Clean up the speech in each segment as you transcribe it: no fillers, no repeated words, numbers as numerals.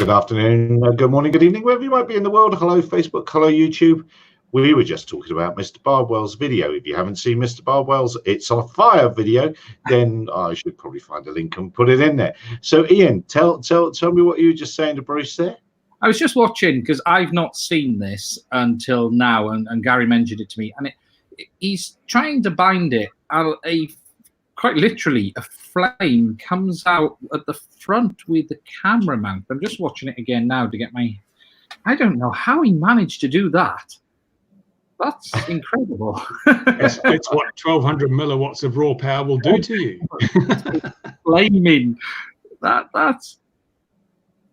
Good afternoon, good morning, good evening, wherever you might be in the world. Hello, Facebook. Hello, YouTube. We were just talking about Mr. Bardwell's video. If you haven't seen Mr. Bardwell's It's on Fire video, then I should probably find a link and put it in there. So, Ian, tell me what you were just saying to Bruce there. I was just watching because I've not seen this until now, and Gary mentioned it to me, and he's trying to bind it. Quite literally, a flame comes out at the front with the camera mount. I'm just watching it again now to get my... I don't know how he managed to do that. That's incredible. It's what 1,200 milliwatts of raw power will do to you. Flaming. That's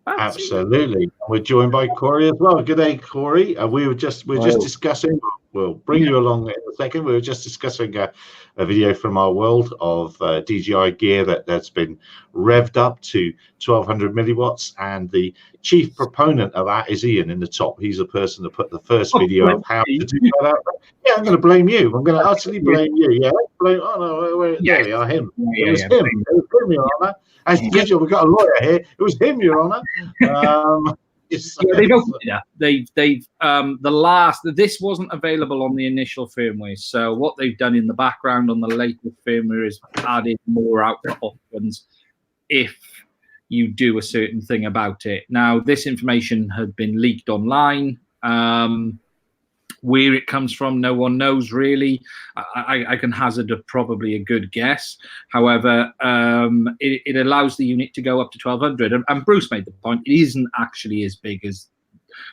absolutely. We're joined by Corey as well. Good day, Corey. We're just discussing. We'll bring you along in a second. We were just discussing a video from our world of DJI gear that's been revved up to 1,200 milliwatts, and the chief proponent of that is Ian in the top. He's the person that put the first video of how to do that out. Yeah, I'm going to blame you. I'm going to utterly blame you. Yeah, blame. Oh no, there we are. Him. It was him. It was him, Your Honour. As usual, we've got a lawyer here. It was him, Your Honour. They've opened it up. This wasn't available on the initial firmware. So what they've done in the background on the latest firmware is added more output options if you do a certain thing about it. Now, this information had been leaked online. Where it comes from, no one knows really. I can hazard probably a good guess. However, it allows the unit to go up to 1,200. And Bruce made the point, it isn't actually as big as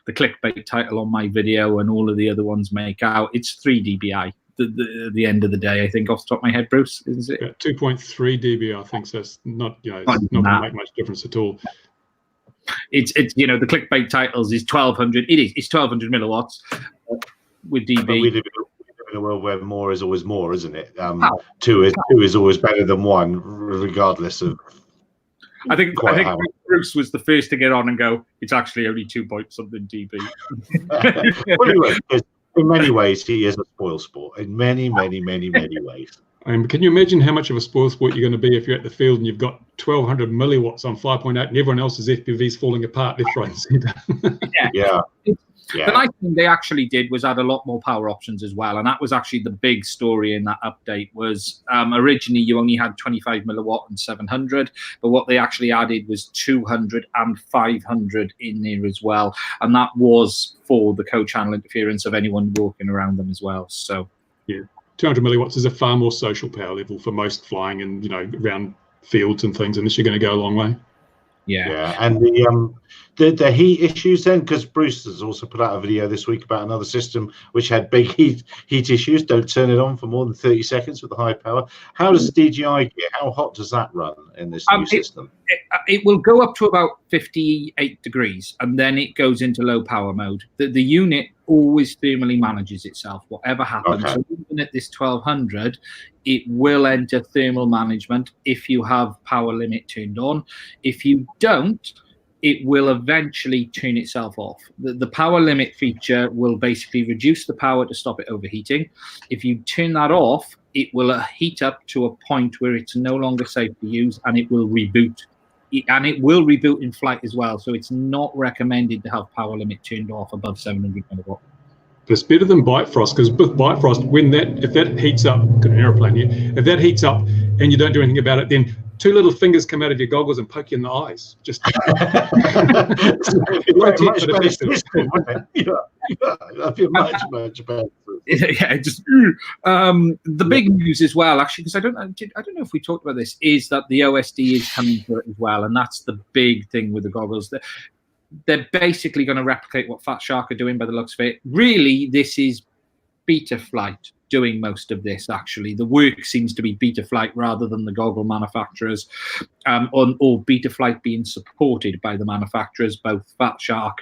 the clickbait title on my video and all of the other ones make out. It's 3 dBi. At the end of the day, I think, off the top of my head, Bruce, is it? Yeah, 2.3 dBi, I think. So it's not, it's not going to make much difference at all. It's the clickbait titles is 1,200. It's 1,200 milliwatts with dB. We live in a world where more is always more, isn't it? Two is always better than one, regardless of. I think Bruce was the first to get on and go, it's actually only 2-point-something dB. Well, anyway, in many ways, he is a spoil sport. In many, many, many, many ways. Can you imagine how much of a spoil sport you're going to be if you're at the field and you've got 1,200 milliwatts on 5.8 and everyone else's FPV's falling apart left, right, and centre? Yeah. The nice thing they actually did was add a lot more power options as well, and that was actually the big story in that update. Was originally you only had 25 milliwatt and 700, but what they actually added was 200 and 500 in there as well, and that was for the co-channel interference of anyone walking around them as well. So yeah, 200 milliwatts is a far more social power level for most flying and around fields and things, and this you're going to go a long way. Yeah, and the heat issues then, because Bruce has also put out a video this week about another system which had big heat issues. Don't turn it on for more than 30 seconds with the high power. How does DJI gear? How hot does that run in this new system? It will go up to about 58 degrees, and then it goes into low power mode. The unit always thermally manages itself, whatever happens. Okay. So even at this 1,200, it will enter thermal management if you have power limit turned on. If you don't, it will eventually turn itself off. The power limit feature will basically reduce the power to stop it overheating. If you turn that off, it will heat up to a point where it's no longer safe to use, and it will reboot. And it will reboot in flight as well. So it's not recommended to have power limit turned off above 700 milliwatt. It's better than bite frost, because with bite frost, if that heats up, got an aeroplane here, if that heats up and you don't do anything about it, then 2 little fingers come out of your goggles and poke you in the eyes. Just the big news as well, actually, because I don't know if we talked about this, is that the OSD is coming to it as well, and that's the big thing with the goggles. They're basically going to replicate what Fat Shark are doing by the looks of it. Really, this is Betaflight doing most of this, actually. The work seems to be Betaflight rather than the goggle manufacturers, or Betaflight being supported by the manufacturers, both Fat Shark,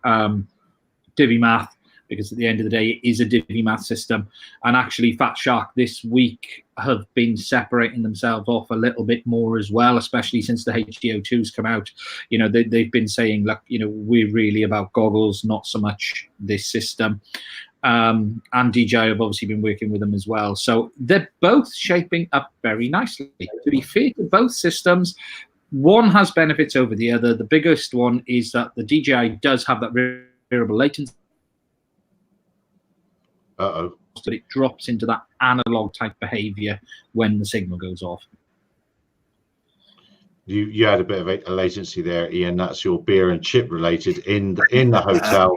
DiviMath, because at the end of the day, it is a DiviMath system. And actually, Fat Shark this week have been separating themselves off a little bit more as well, especially since the HDO2's come out. They've been saying, look, we're really about goggles, not so much this system. And DJI have obviously been working with them as well. So they're both shaping up very nicely. To be fair to both systems, one has benefits over the other. The biggest one is that the DJI does have that variable latency. Uh-oh. That it drops into that analog type behavior when the signal goes off. You had a bit of a latency there, Ian. That's your beer and chip related in the hotel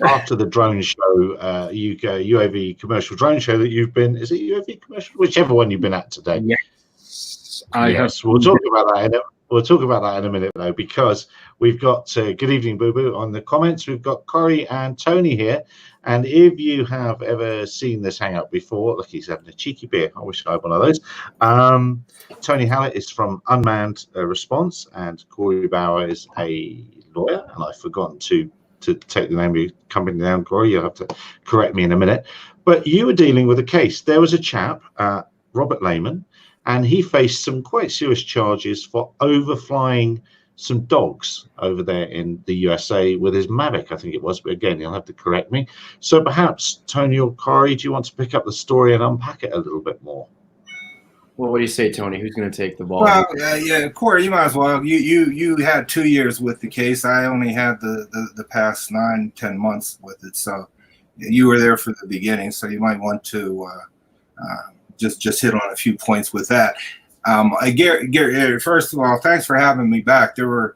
after the drone show, UK UAV commercial drone show that you've been. Is it UAV commercial? Whichever one you've been at today. Yes, yes. We'll talk about that. We'll talk about that in a minute, though, because we've got good evening, Boo Boo, on the comments. We've got Corey and Tony here. And if you have ever seen this hangout before, look, he's having a cheeky beer. I wish I had one of those. Tony Hallett is from Unmanned Response, and Corey Bauer is a lawyer. And I've forgotten to take the name of your company down, Corey. You'll have to correct me in a minute. But you were dealing with a case. There was a chap, Robert Layman, and he faced some quite serious charges for overflying some dogs over there in the USA with his Mavic, I think it was. But again, you'll have to correct me. So perhaps, Tony or Corey, do you want to pick up the story and unpack it a little bit more? Well, what do you say, Tony? Who's going to take the ball? Well, yeah, Corey, you might as well. You had 2 years with the case. I only had the past 9-10 months with it. So you were there for the beginning. So you might want to just hit on a few points with that. Gary, first of all, thanks for having me back. There were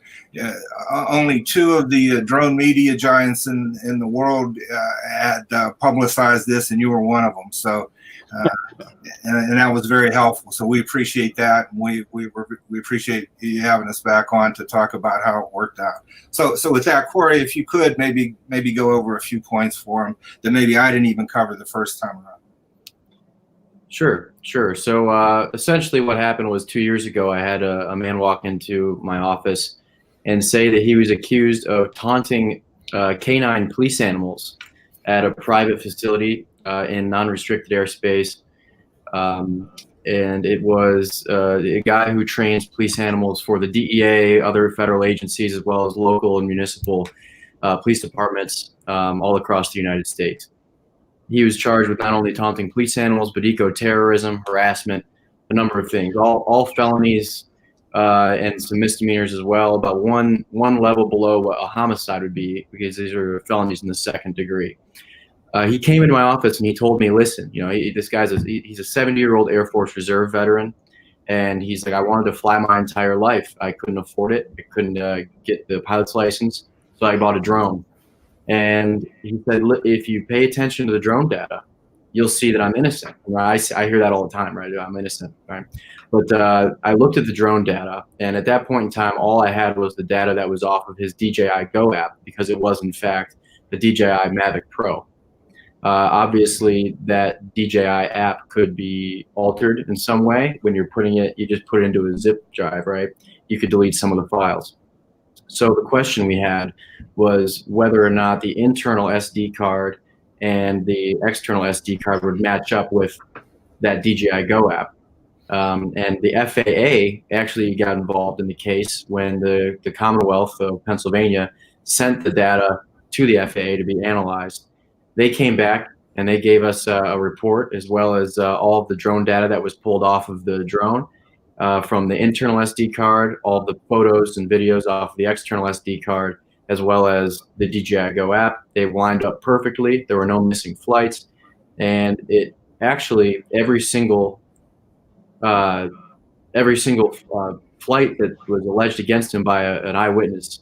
only 2 of the drone media giants in the world had publicized this, and you were one of them. So, and that was very helpful. So we appreciate that. And we appreciate you having us back on to talk about how it worked out. So with that, Corey, if you could maybe go over a few points for him that maybe I didn't even cover the first time around. Sure. So essentially what happened was 2 years ago, I had a man walk into my office and say that he was accused of taunting canine police animals at a private facility in non-restricted airspace. And it was a guy who trains police animals for the DEA, other federal agencies, as well as local and municipal police departments all across the United States. He was charged with not only taunting police animals, but eco-terrorism, harassment, a number of things, all felonies and some misdemeanors as well, about one level below what a homicide would be, because these are felonies in the 2nd degree. He came into my office and he told me, listen, this guy's he's a 70-year-old Air Force Reserve veteran, and he's like, I wanted to fly my entire life. I couldn't afford it. I couldn't get the pilot's license, so I bought a drone. And he said, if you pay attention to the drone data, you'll see that I'm innocent. I hear that all the time, right? I'm innocent, right? But I looked at the drone data, and at that point in time, all I had was the data that was off of his DJI Go app, because it was, in fact, the DJI Mavic Pro. Obviously, that DJI app could be altered in some way. When you're putting it, you just put it into a zip drive, right? You could delete some of the files. So the question we had was whether or not the internal SD card and the external SD card would match up with that DJI Go app. And the FAA actually got involved in the case when the Commonwealth of Pennsylvania sent the data to the FAA to be analyzed. They came back and they gave us a report, as well as all of the drone data that was pulled off of the drone. From the internal SD card, all the photos and videos off the external SD card, as well as the DJI Go app. They lined up perfectly. There were no missing flights. And it actually, every single flight that was alleged against him by an eyewitness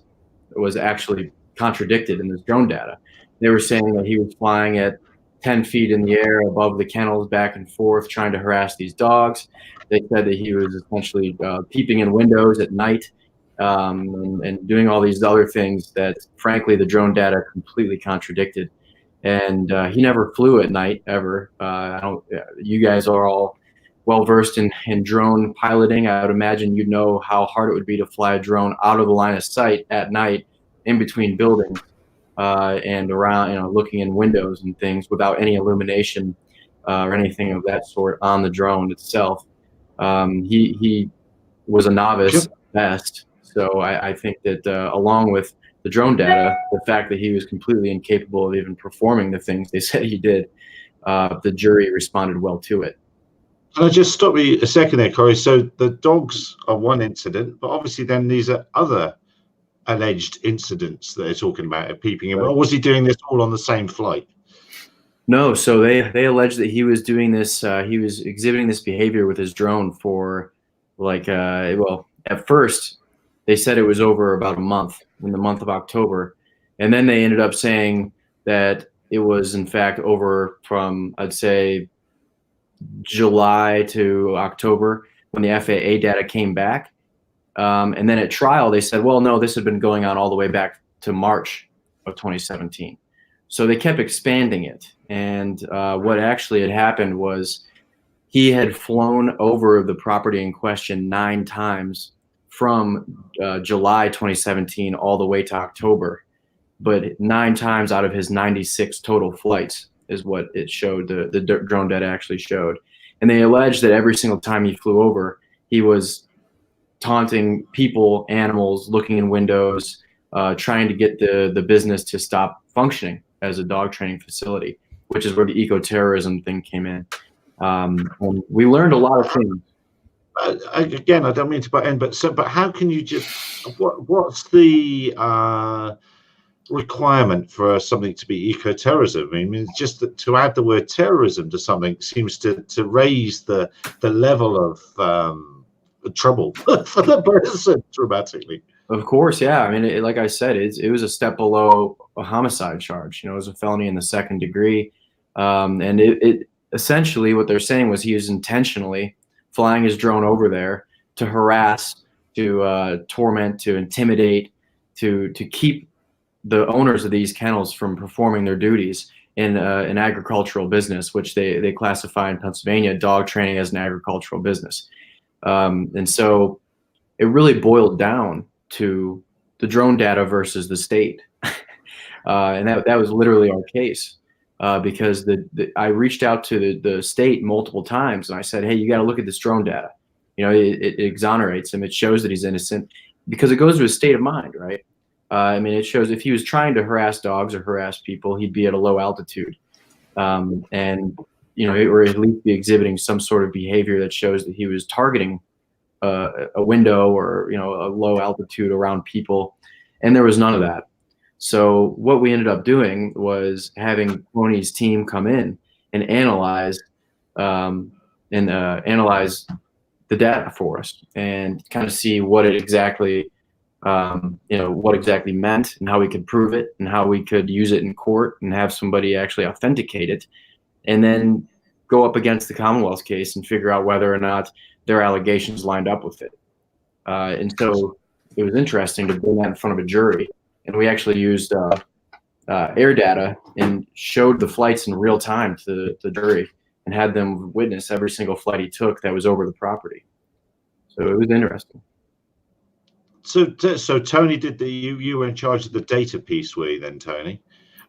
was actually contradicted in this drone data. They were saying that he was flying at 10 feet in the air above the kennels, back and forth, trying to harass these dogs. They said that he was essentially peeping in windows at night and doing all these other things that, frankly, the drone data completely contradicted. And he never flew at night, ever. You guys are all well-versed in drone piloting. I would imagine you'd know how hard it would be to fly a drone out of the line of sight at night in between buildings and around, looking in windows and things without any illumination or anything of that sort on the drone itself. He was a novice at best. So I think that along with the drone data, the fact that he was completely incapable of even performing the things they said he did, the jury responded well to it. Can I just stop you a second there, Corey? So the dogs are one incident, but obviously then these are other alleged incidents that they're talking about of peeping in. Or was he doing this all on the same flight? No, so they allege that he was doing this. He was exhibiting this behavior with his drone for like well, at first they said it was over about a month, in the month of October, and then they ended up saying that it was in fact over from, I'd say, July to October when the FAA data came back. And then at trial, they said, well, no, this had been going on all the way back to March of 2017. So they kept expanding it. And what actually had happened was he had flown over the property in question 9 times from July 2017 all the way to October. But 9 times out of his 96 total flights is what it showed, the drone data actually showed. And they alleged that every single time he flew over, he was taunting people, animals, looking in windows, trying to get the business to stop functioning as a dog training facility, which is where the eco-terrorism thing came in. And we learned a lot of things. Again, I don't mean to butt in, but how can you just, what's the requirement for something to be eco-terrorism? I mean, it's just that to add the word terrorism to something seems to raise the level of trouble for the person dramatically. Of course, yeah. I mean, like I said, it was a step below a homicide charge. You know, it was a felony in the 2nd degree, and it essentially what they're saying was he was intentionally flying his drone over there to harass, to torment, to intimidate, to keep the owners of these kennels from performing their duties in an agricultural business, which they classify in Pennsylvania dog training as an agricultural business. And so it really boiled down to the drone data versus the state. And that was literally our case, because I reached out to the state multiple times and I said, hey, you got to look at this drone data. You know, it exonerates him. It shows that he's innocent because it goes to his state of mind, right? I mean, it shows if he was trying to harass dogs or harass people, he'd be at a low altitude. And, you know, or at least be exhibiting some sort of behavior that shows that he was targeting a window or, you know, a low altitude around people. And there was none of that. So what we ended up doing was having Tony's team come in and analyze analyze the data for us and kind of see what it exactly what exactly meant and how we could prove it and how we could use it in court and have somebody actually authenticate it, and then go up against the Commonwealth's case and figure out whether or not their allegations lined up with it. And so it was interesting to bring that in front of a jury. And we actually used air data and showed the flights in real time to the jury and had them witness every single flight he took that was over the property. So it was interesting. So Tony did you were in charge of the data piece, were you then, Tony?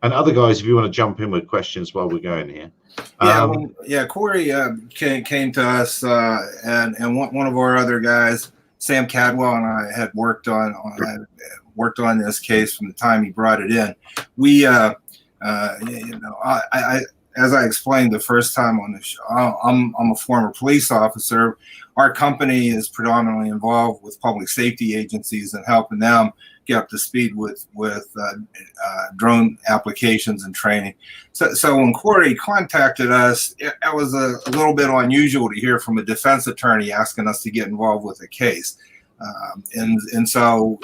And other guys, if you want to jump in with questions while we're going here. Corey came to us, and one of our other guys, Sam Cadwell, and I had worked on this case from the time he brought it in. We, I as I explained the first time on the show, I'm a former police officer. Our company is predominantly involved with public safety agencies and helping them get up to speed with drone applications and training. So when Corey contacted us, it was a little bit unusual to hear from a defense attorney asking us to get involved with a case. So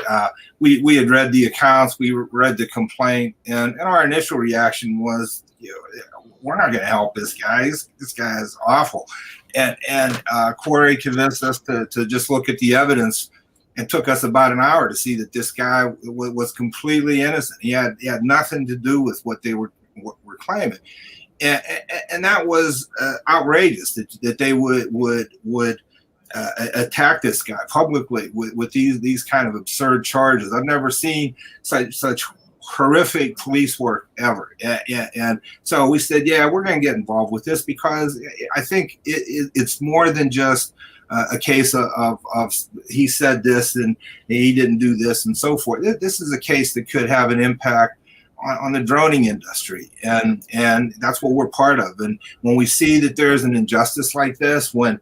we had read the accounts, we read the complaint, and our initial reaction was, we're not going to help this guy. This guy is awful. And Corey convinced us to just look at the evidence. It took us about an hour to see that this guy was completely innocent. He had nothing to do with what they were claiming, and that was outrageous that they would attack this guy publicly with these kind of absurd charges. I've never seen such horrific police work ever. And so we said, we're going to get involved with this because I think it's more than just a case of he said this and he didn't do this and so forth. This is a case that could have an impact on the droning industry, and that's what we're part of. And when we see that there's an injustice like this, when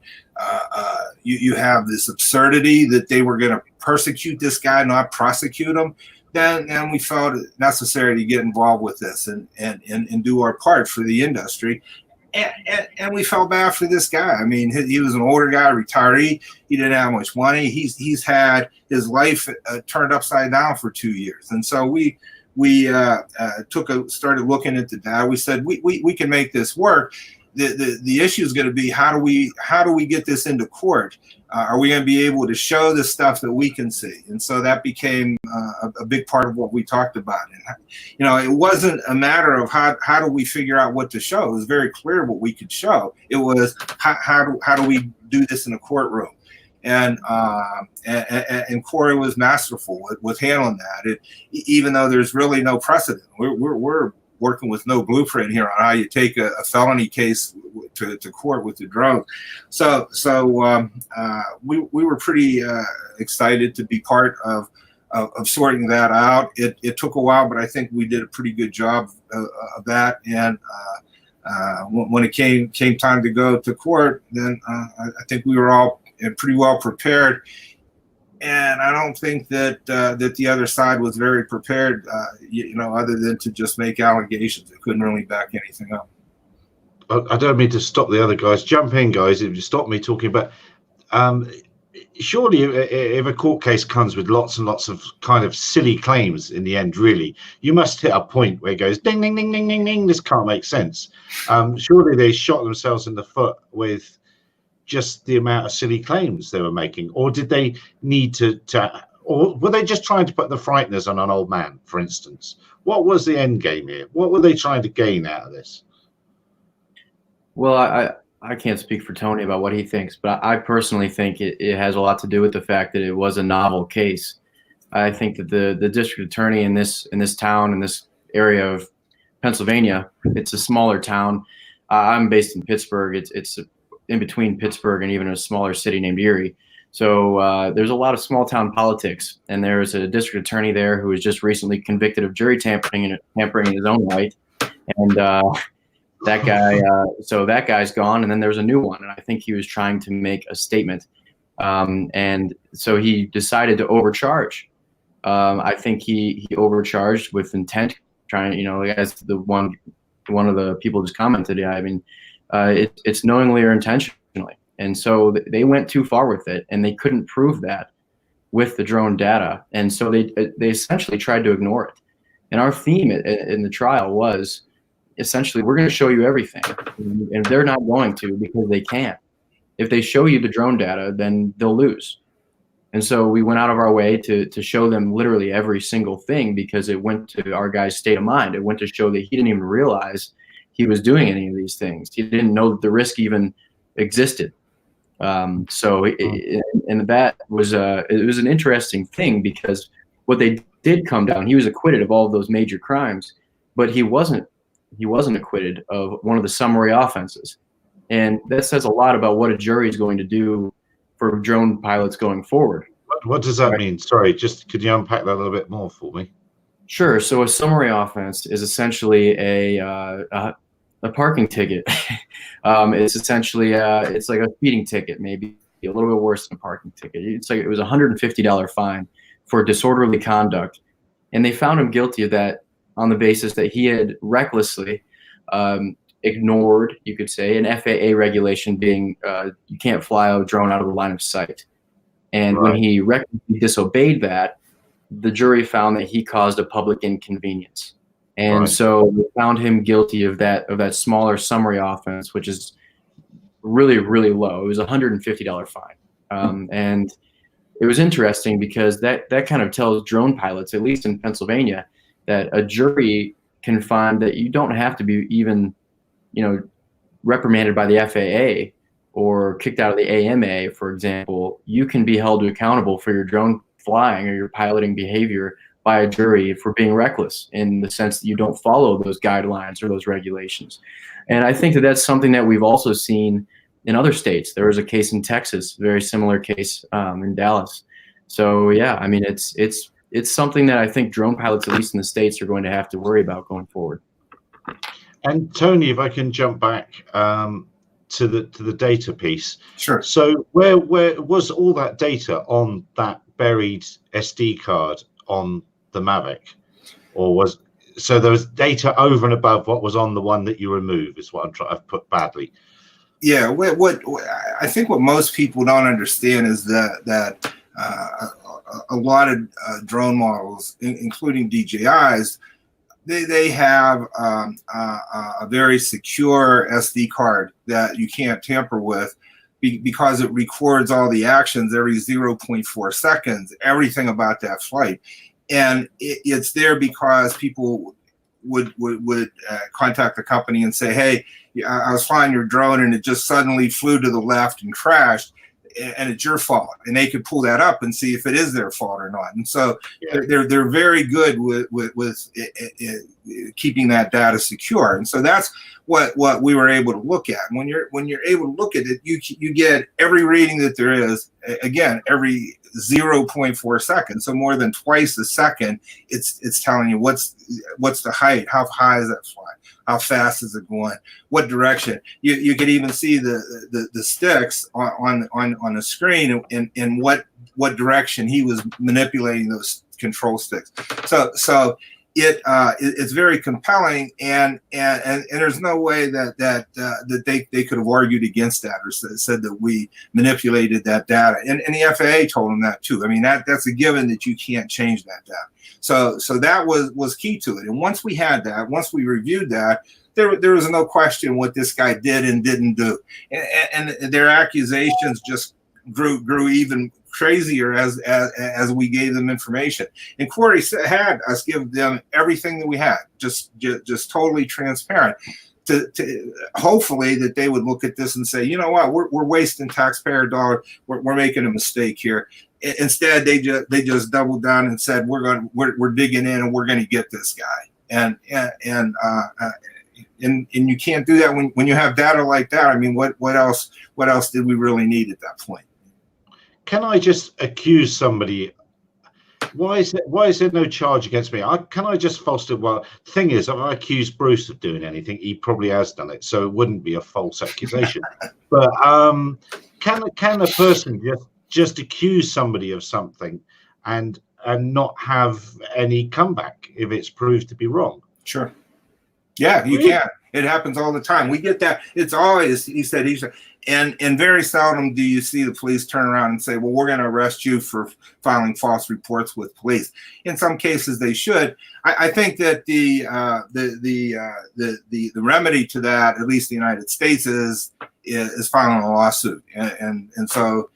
you have this absurdity that they were going to persecute this guy, not prosecute him, then we felt it necessary to get involved with this and do our part for the industry. And we felt bad for this guy. I mean, he was an older guy, retiree. He didn't have much money. He's had his life turned upside down for 2 years. And so we started looking at the data. We said we can make this work. The issue is going to be how do we get this into court? Are we going to be able to show the stuff that we can see? And so that became a big part of what we talked about. And it wasn't a matter of how do we figure out what to show. It was very clear what we could show. It was how do we do this in a courtroom? And Corey was masterful with handling that. Even though there's really no precedent, we're working with no blueprint here on how you take a felony case to court with the drone. So we were pretty excited to be part of sorting that out. It took a while, but I think we did a pretty good job of that. And when it came time to go to court, then I think we were all pretty well prepared. And I don't think that the other side was very prepared, other than to just make allegations. They couldn't really back anything up. I don't mean to stop the other guys. Jump in, guys, if you stop me talking. But surely if a court case comes with lots and lots of kind of silly claims in the end, really, you must hit a point where it goes, ding, ding, ding, ding, ding, ding, this can't make sense. Surely they shot themselves in the foot with just the amount of silly claims they were making, or did they need to or were they just trying to put the frighteners on an old man, for instance? What was the end game here? What were they trying to gain out of this? Well, I can't speak for Tony about what he thinks, but I personally think it has a lot to do with the fact that it was a novel case. I think that the district attorney in this town, in this area of Pennsylvania, it's a smaller town. I'm based in Pittsburgh. It's in between Pittsburgh and even a smaller city named Erie. So there's a lot of small town politics, and there's a district attorney there who was just recently convicted of jury tampering in his own right. And that guy, so that guy's gone, and then there's a new one. And I think he was trying to make a statement. And so he decided to overcharge. I think he overcharged with intent, trying, as one of the people just commented, I mean, it's knowingly or intentionally. And so they went too far with it, and they couldn't prove that with the drone data. And so they essentially tried to ignore it. And our theme in the trial was essentially, we're going to show you everything. And they're not going to, because they can't. If they show you the drone data, then they'll lose. And so we went out of our way to show them literally every single thing, because it went to our guy's state of mind. It went to show that he didn't even realize he was doing any of these things. He didn't know that the risk even existed. And that was it was an interesting thing, because what they did come down, he was acquitted of all of those major crimes, but he wasn't acquitted of one of the summary offenses. And that says a lot about what a jury is going to do for drone pilots going forward. What does that mean? Sorry, just could you unpack that a little bit more for me? Sure. So a summary offense is essentially a parking ticket. It's essentially it's like a speeding ticket, maybe a little bit worse than a parking ticket. It's like it was a $150 fine for disorderly conduct, and they found him guilty of that on the basis that he had recklessly ignored, you could say, an FAA regulation being you can't fly a drone out of the line of sight. And when he recklessly disobeyed that, the jury found that he caused a public inconvenience. And so we found him guilty of that smaller summary offense, which is really, really low. It was a $150 fine. And it was interesting because that kind of tells drone pilots, at least in Pennsylvania, that a jury can find that you don't have to be even, reprimanded by the FAA or kicked out of the AMA, for example. You can be held accountable for your drone flying or your piloting behavior by a jury for being reckless, in the sense that you don't follow those guidelines or those regulations. And I think that that's something that we've also seen in other states. There was a case in Texas, very similar case in Dallas. So yeah, I mean, it's it's something that I think drone pilots, at least in the States, are going to have to worry about going forward. And Tony, if I can jump back to the data piece. Sure. So where was all that data on that buried SD card on the Mavic, or was so there was data over and above what was on the one that you remove? Is what I'm trying to put badly. Yeah. What I think what most people don't understand is that a lot of drone models, including DJIs, they have a very secure SD card that you can't tamper with because it records all the actions every 0.4 seconds, everything about that flight. And it's there because people would contact the company and say, hey, I was flying your drone and it just suddenly flew to the left and crashed, and it's your fault. And they could pull that up and see if it is their fault or not. And so they're very good with keeping that data secure. And so that's what we were able to look at. And when you're able to look at it, you get every reading that there is, again, every 0.4 seconds. So more than twice a second, it's telling you what's the height, how high is that flying, how fast is it going, what direction. You could even see the sticks on the screen and what direction he was manipulating those control sticks. So it's very compelling, and there's no way that they could have argued against that or said that we manipulated that data. And the FAA told them that too. I mean, that's a given that you can't change that data. So that was key to it. And once we had that, once we reviewed that, there was no question what this guy did and didn't do. And their accusations just grew even crazier as we gave them information. And Corey had us give them everything that we had, just totally transparent, to hopefully that they would look at this and say, you know what, we're wasting taxpayer dollars, we're making a mistake here. Instead, they just doubled down and said, we're digging in and we're going to get this guy. And you can't do that when you have data like that. I mean, what else did we really need at that point? Can I just accuse somebody? Why is there no charge against me? Can I just foster? Well, the thing is, if I accuse Bruce of doing anything, he probably has done it, so it wouldn't be a false accusation. But can a person just accuse somebody of something and not have any comeback if it's proved to be wrong? Sure. Yeah, you can. It happens all the time. We get that. It's always he said. And very seldom do you see the police turn around and say, well, we're going to arrest you for filing false reports with police. In some cases, they should. I think that the remedy to that, at least in the United States, is filing a lawsuit. And so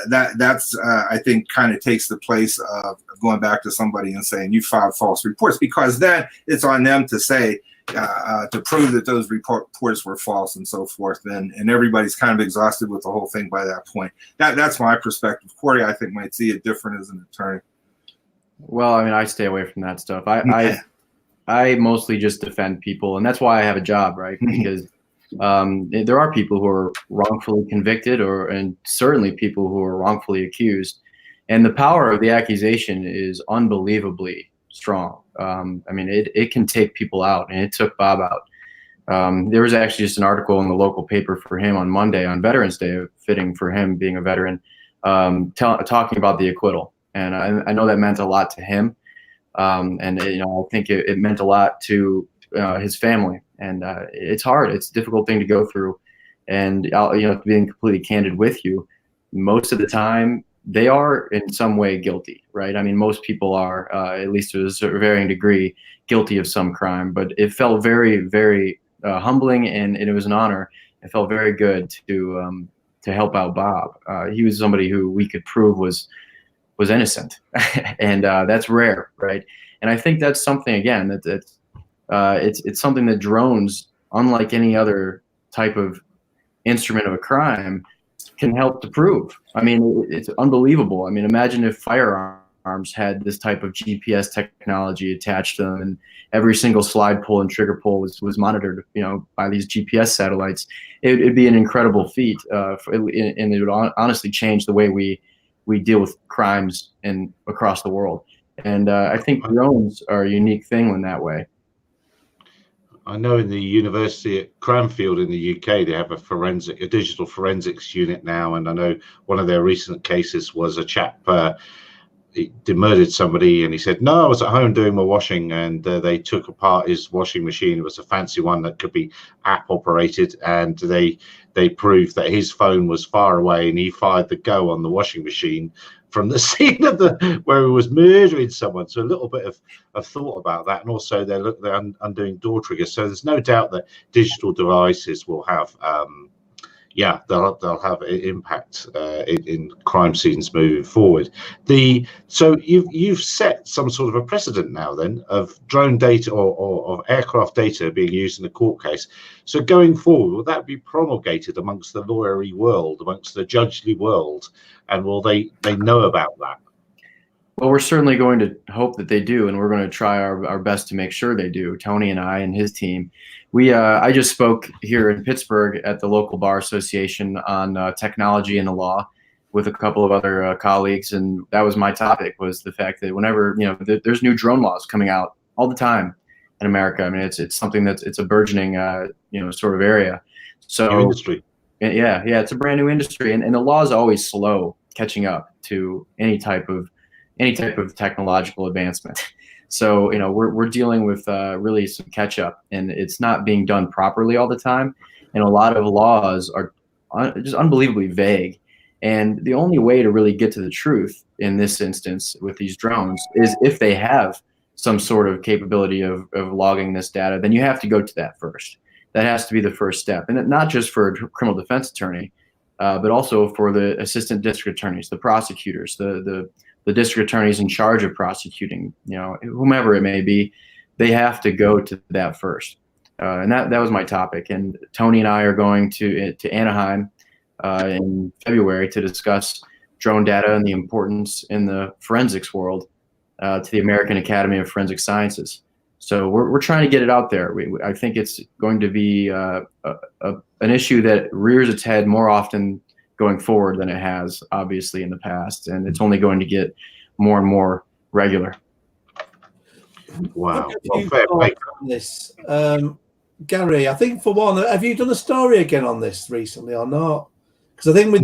that's I think kind of takes the place of going back to somebody and saying you filed false reports, because then it's on them to say, to prove that those reports were false and so forth, and everybody's kind of exhausted with the whole thing by that point. That's my perspective. Corey, I think, might see it different as an attorney. Well, I mean, I stay away from that stuff. I mostly just defend people, and that's why I have a job, right? Because there are people who are wrongfully convicted, and certainly people who are wrongfully accused, and the power of the accusation is unbelievably strong. I mean, it can take people out, and it took Bob out. There was actually just an article in the local paper for him on Monday, on Veterans Day, fitting for him being a veteran, talking about the acquittal. And I know that meant a lot to him. And I think it meant a lot to his family. And it's hard. It's a difficult thing to go through. And being completely candid with you, most of the time, they are in some way guilty, right? I mean, most people are, at least to a varying degree, guilty of some crime. But it felt very, very humbling, and it was an honor. It felt very good to help out Bob. He was somebody who we could prove was innocent, and that's rare, right? And I think that's something, again, it's something that drones, unlike any other type of instrument of a crime, can help to prove. I mean, it's unbelievable. I mean, imagine if firearms had this type of GPS technology attached to them, and every single slide pull and trigger pull was monitored, by these GPS satellites. It'd be an incredible feat, and it would honestly change the way we deal with crimes across the world. And I think drones are a unique thing in that way. I know in the university at Cranfield in the UK, they have a digital forensics unit now. And I know one of their recent cases was a chap, he murdered somebody, and he said, no, I was at home doing my washing, and they took apart his washing machine. It was a fancy one that could be app operated, and they proved that his phone was far away, and he fired the go on the washing machine from the scene of where he was murdering someone. So a little bit of thought about that. And also they're undoing door triggers. So there's no doubt that digital devices will have they'll have an impact in crime scenes moving forward. So you've set some sort of a precedent now then of drone data or of aircraft data being used in a court case. So going forward, will that be promulgated amongst the lawyery world, amongst the judgely world, and will they know about that? Well, we're certainly going to hope that they do, and we're going to try our best to make sure they do. Tony and I and his team. I just spoke here in Pittsburgh at the local bar association on technology and the law with a couple of other colleagues, and that was my topic, was the fact that whenever there's new drone laws coming out all the time in America. I mean, it's something it's a burgeoning sort of area. So new industry. Yeah, it's a brand new industry, and the law is always slow catching up to any type of technological advancement. So we're dealing with really some catch up, and it's not being done properly all the time. And a lot of laws are just unbelievably vague. And the only way to really get to the truth in this instance with these drones is if they have some sort of capability of logging this data, then you have to go to that first. That has to be the first step, and not just for a criminal defense attorney, but also for the assistant district attorneys, the prosecutors, the district attorneys in charge of prosecuting, whomever it may be. They have to go to that first. And that was my topic. And Tony and I are going to Anaheim in February to discuss drone data and the importance in the forensics world to the American Academy of Forensic Sciences. So we're trying to get it out there. I think it's going to be an issue that rears its head more often going forward than it has, obviously, in the past, and it's only going to get more and more regular. Wow. Well, fair play on this, Gary. I think for one, have you done a story again on this recently or not? Because I think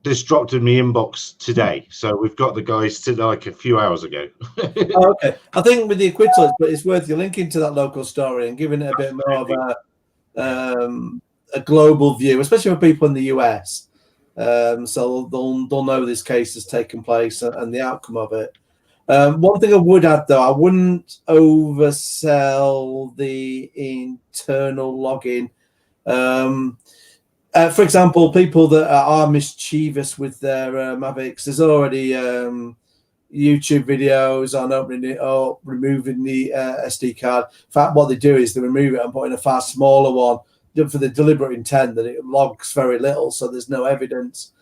this dropped in my inbox today, so we've got the guys to like a few hours ago. Okay, I think with the acquittals, but it's worth you linking to that local story and giving it a bit more of a global view, especially for people in the US. So they'll know this case has taken place and the outcome of it. One thing I would add, though, I wouldn't oversell the internal logging. For example, people that are mischievous with their Mavics, there's already YouTube videos on opening it up, removing the SD card. In fact, what they do is they remove it and put in a far smaller one for the deliberate intent that it logs very little, so there's no evidence.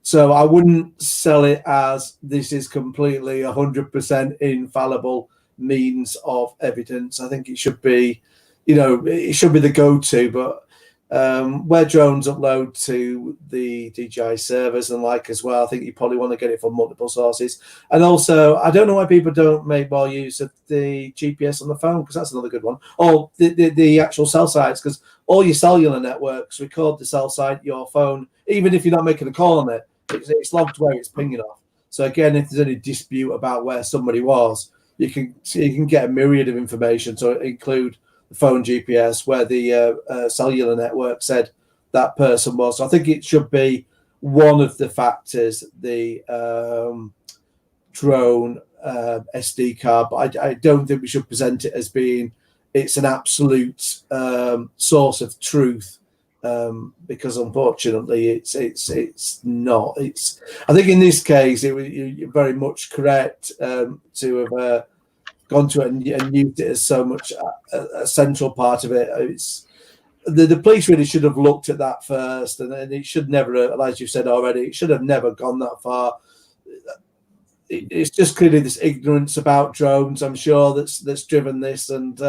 So I wouldn't sell it as this is completely 100% infallible means of evidence. I think it should be, it should be the go-to, but where drones upload to the DJI servers and as well, I think you probably want to get it from multiple sources. And also, I don't know why people don't make more use of the GPS on the phone, because that's another good one. Or the actual cell sites, because all your cellular networks record the cell site, your phone, even if you're not making a call on it, it's logged where it's pinging off. So again, if there's any dispute about where somebody was, you can get a myriad of information. So include the phone GPS, where the cellular network said that person was. So I think it should be one of the factors, the drone SD card. But I don't think we should present it as being it's an absolute source of truth, because unfortunately it's not. I think in this case you're very much correct to have gone to it and used it as so much a central part of it. It's the police really should have looked at that first, and it should never, as you said already, it should have never gone that far. It's just clearly this ignorance about drones, I'm sure, that's driven this, and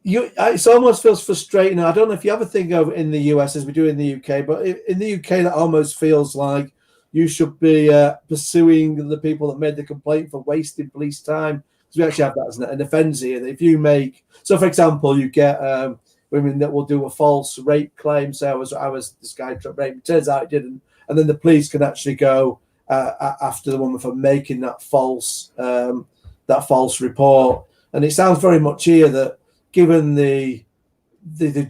it almost feels frustrating. I don't know if you ever think of in the US as we do in the UK, but in the UK that almost feels like you should be pursuing the people that made the complaint for wasting police time. Because we actually have that as an offence here. That if you make, so for example, you get women that will do a false rape claim. So I was this guy raped. Turns out it didn't, and then the police can actually go after the woman for making that false report. And it sounds very much here that, given the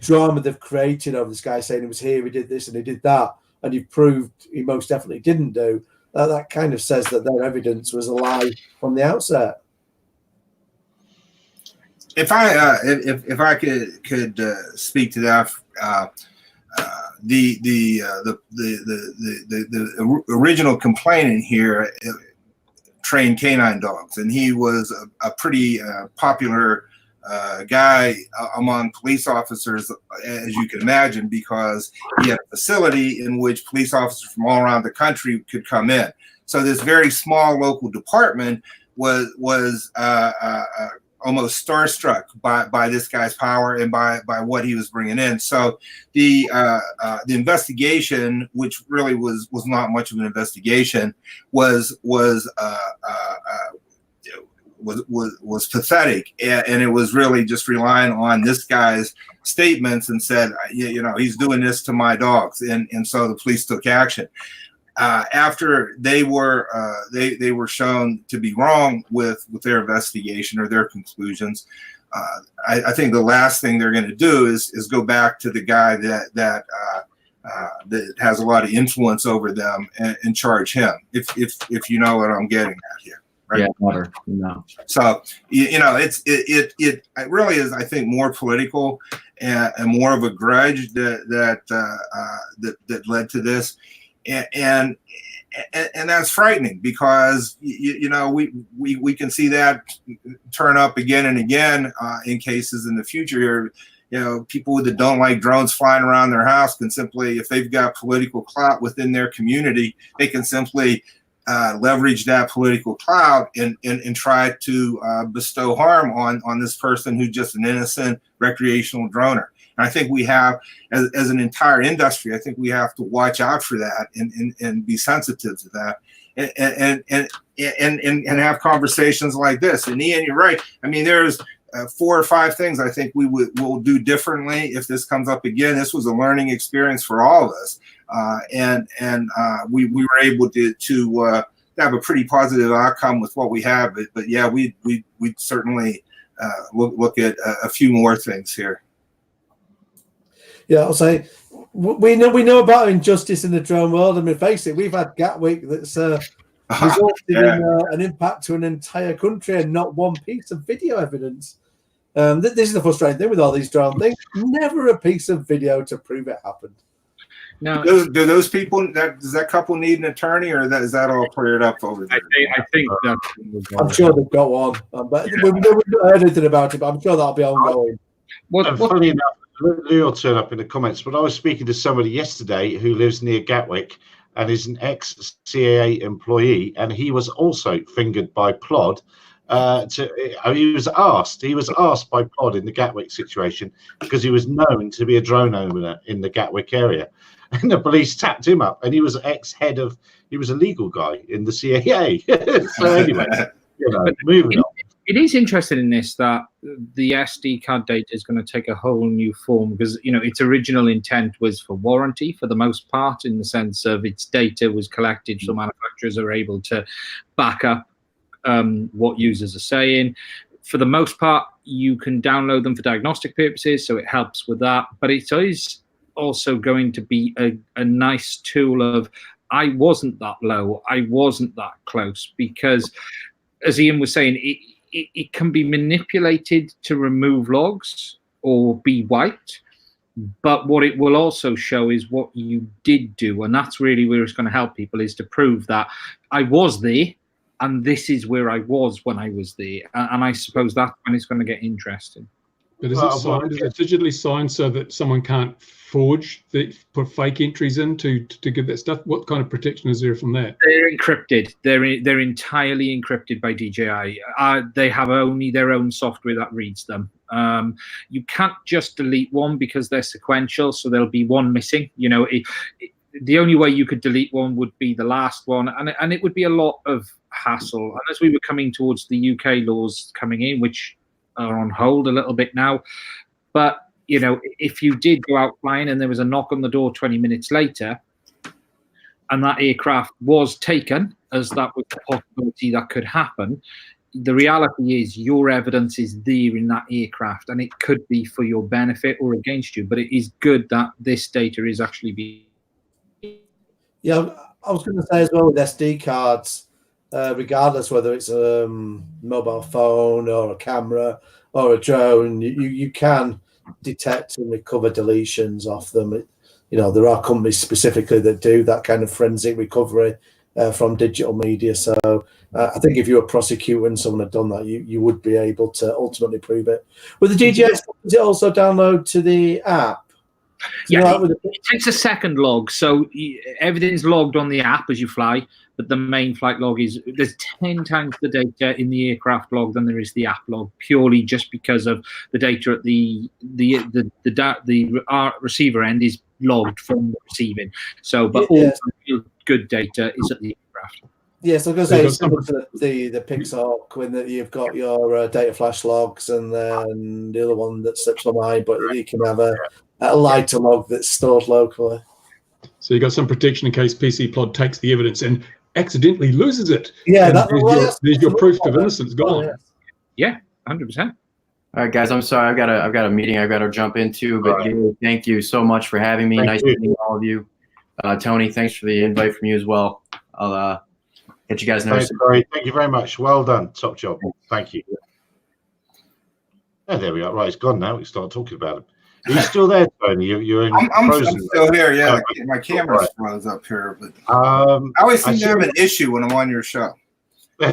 drama they've created over this guy saying he was here, he did this and he did that, and you've proved he most definitely didn't do, that kind of says that their evidence was a lie from the outset. If I could speak to that, the original complainant here trained canine dogs, and he was a pretty popular guy among police officers, as you can imagine, because he had a facility in which police officers from all around the country could come in. So this very small local department was almost starstruck by this guy's power and by what he was bringing in. So the investigation, which really was not much of an investigation, was pathetic, and it was really just relying on this guy's statements and said, he's doing this to my dogs, and so the police took action. After they were shown to be wrong with their investigation or their conclusions, I think the last thing they're going to do is go back to the guy that has a lot of influence over them and charge him. If you know what I'm getting at here. Right? Yeah, no. So it really is, I think, more political and more of a grudge that led to this, and that's frightening, because we can see that turn up again and again in cases in the future. People that don't like drones flying around their house can simply, if they've got political clout within their community, they can simply leverage that political clout and try to bestow harm on this person who's just an innocent recreational droner. And I think we have, as an entire industry, I think we have to watch out for that and be sensitive to that, and have conversations like this. And Ian, you're right. I mean, there's 4 or 5 things I think will do differently if this comes up again. This was a learning experience for all of us. We were able to have a pretty positive outcome with what we have, but yeah, we certainly look at a few more things here. Yeah, I'll say we know about injustice in the drone world. I mean, face it, we've had Gatwick that's resulted in an impact to an entire country and not one piece of video evidence. This is the frustrating thing with all these drone things. Never a piece of video to prove it happened. Now, do those people, does that couple need an attorney, or is that all cleared up over there? I think that. I'm sure they've got one, but we've not heard anything about it. But I'm sure that'll be ongoing. Funny enough, Lou will turn up in the comments, but I was speaking to somebody yesterday who lives near Gatwick and is an ex-CAA employee, and he was also fingered by Plod. He was asked by Plod in the Gatwick situation because he was known to be a drone owner in the Gatwick area, and the police tapped him up, and he was he was a legal guy in the CAA. So anyway, moving on. It is interesting in this that the SD card data is going to take a whole new form, because its original intent was for warranty for the most part, in the sense of its data was collected so manufacturers are able to back up what users are saying. For the most part, you can download them for diagnostic purposes, so it helps with that. But it is also going to be a nice tool of, I wasn't that low, I wasn't that close, because as Ian was saying, it can be manipulated to remove logs or be wiped, but what it will also show is what you did do, and that's really where it's going to help people, is to prove that I was there and this is where I was when I was there. And I suppose that's when it's going to get interesting. But is it signed? Is it digitally signed so that someone can't put fake entries in to give that stuff? What kind of protection is there from that? They're encrypted. They're entirely encrypted by DJI. They have only their own software that reads them. You can't just delete one because they're sequential, so there'll be one missing. the only way you could delete one would be the last one, and it would be a lot of hassle. And as we were coming towards the UK laws coming in, which are on hold a little bit now, but you know, if you did go out flying and there was a knock on the door 20 minutes later, and that aircraft was taken, as that was the possibility that could happen, the reality is your evidence is there in that aircraft, and it could be for your benefit or against you. But it is good that this data is actually being. Yeah, I was going to say as well with SD cards, regardless whether it's a mobile phone or a camera or a drone, you can detect and recover deletions off them. You know, there are companies specifically that do that kind of forensic recovery from digital media. So I think if you're a prosecutor and someone had done that, you would be able to ultimately prove it. With the DJI, does it also download to the app? Yeah, it takes a second log. So everything's logged on the app as you fly, but the main flight log there's 10 times the data in the aircraft log than there is the app log, purely just because of the data at the receiver end is logged from the receiving. So, but all the good data is at the aircraft. Yes, I was going to say it's similar to the Pixhawk when you've got your data flash logs, and then the other one that slips my mind, but you can have a lighter log that's stored locally. So you got some protection in case PC Plod takes the evidence and accidentally loses it. Yeah, there's your proof of innocence gone. Yeah, 100%. All right, guys, I'm sorry. I've got a meeting I've got to jump into, but thank you so much for having me. Nice meeting all of you. Tony, thanks for the invite from you as well. I'll get you guys noticed. Thank you very much. Well done. Top job. Thank you. Oh, there we are. Right, it's gone now. We can start talking about it. Are you still there, Tony? You're in I'm still here. Yeah, my camera's froze up here, but I always seem to have an issue when I'm on your show.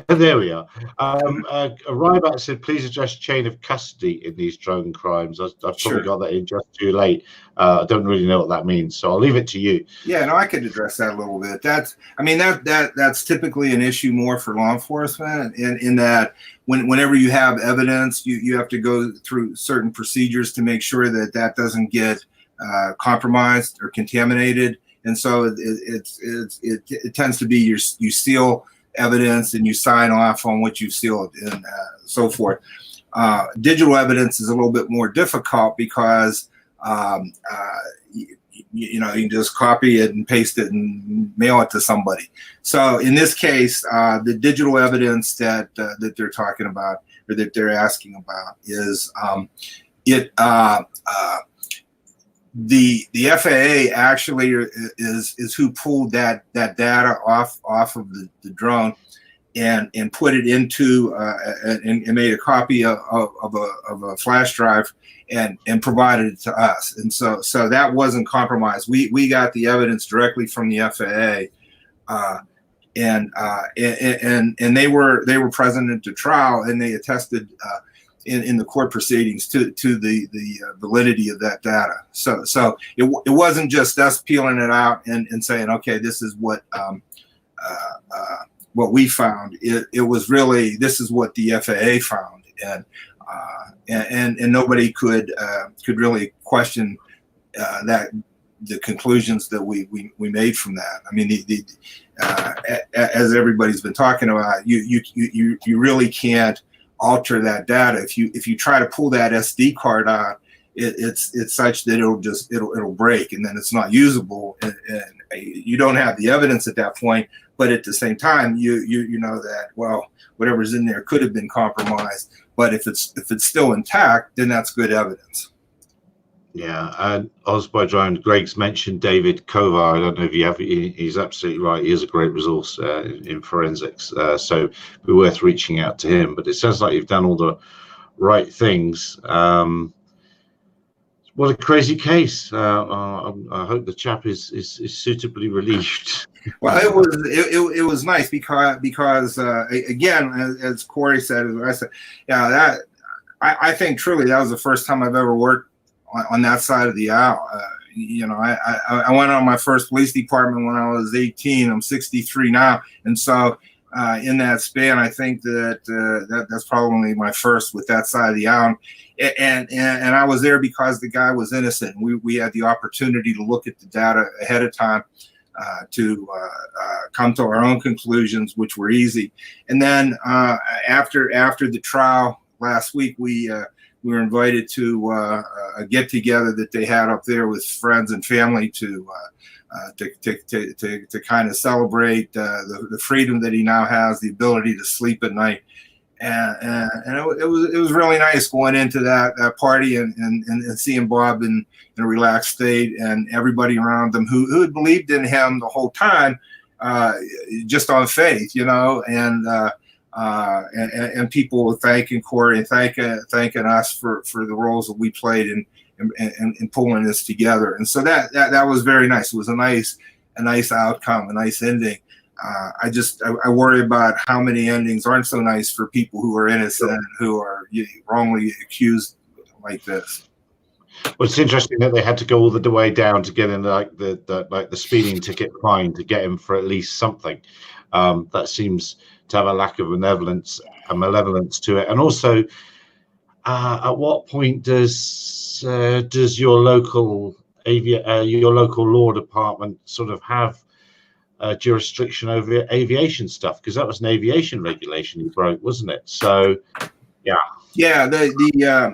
There we are. Ryback said, please address chain of custody in these drone crimes. I've probably got that in just too late. I don't really know what that means, so I'll leave it to you. Yeah, no, I could address that a little bit. That's typically an issue more for law enforcement, in that whenever you have evidence, you have to go through certain procedures to make sure that doesn't get compromised or contaminated, and so it tends to be you seal evidence and you sign off on what you sealed and so forth. Digital evidence is a little bit more difficult because you can just copy it and paste it and mail it to somebody. So in this case, the digital evidence that they're talking about or that they're asking about is the FAA actually is who pulled that data off of the drone and put it into and made a copy of a flash drive and provided it to us, and so that wasn't compromised. We got the evidence directly from the FAA, and they were present at the trial, and they attested in the court proceedings to the validity of that data. So it wasn't just us peeling it out and saying, okay, this is what we found. It was really, this is what the FAA found, and nobody could really question that the conclusions that we made from that. I mean, as everybody's been talking about, you really can't alter that data. If you try to pull that SD card out, it's such that it'll break, and then it's not usable, and you don't have the evidence at that point. But at the same time, you know that, well, whatever's in there could have been compromised, but if it's still intact, then that's good evidence. Yeah, and Osby Drone, Greg's mentioned David Kovar. I don't know if you have. He's absolutely right. He is a great resource in forensics, so it'd be worth reaching out to him. But it sounds like you've done all the right things. What a crazy case! I hope the chap is suitably relieved. Well, it was nice because again, as Corey said, as I said, yeah, that I think truly that was the first time I've ever worked on that side of the aisle. I went on my first police department when I was 18. I'm 63 now, and so in that span. I think that's probably my first with that side of the island. And I was there because the guy was innocent. We had the opportunity to look at the data ahead of time to come to our own conclusions, which were easy. And then after the trial last week, we were invited to a get together that they had up there with friends and family to kind of celebrate the freedom that he now has, the ability to sleep at night. And it was really nice going into that party and seeing Bob in a relaxed state, and everybody around them who had believed in him the whole time, just on faith, and people thanking Corey and thanking us for the roles that we played in pulling this together. And so that was very nice. It was a nice outcome, a nice ending. I worry about how many endings aren't so nice for people who are innocent and who are wrongly accused like this. Well, it's interesting that they had to go all the way down to get in the speeding ticket fine to get him for at least something. That seems to have a lack of malevolence to it. And also, at what point does your local law department sort of have jurisdiction over aviation stuff? Because that was an aviation regulation you broke, wasn't it? So, yeah. Yeah,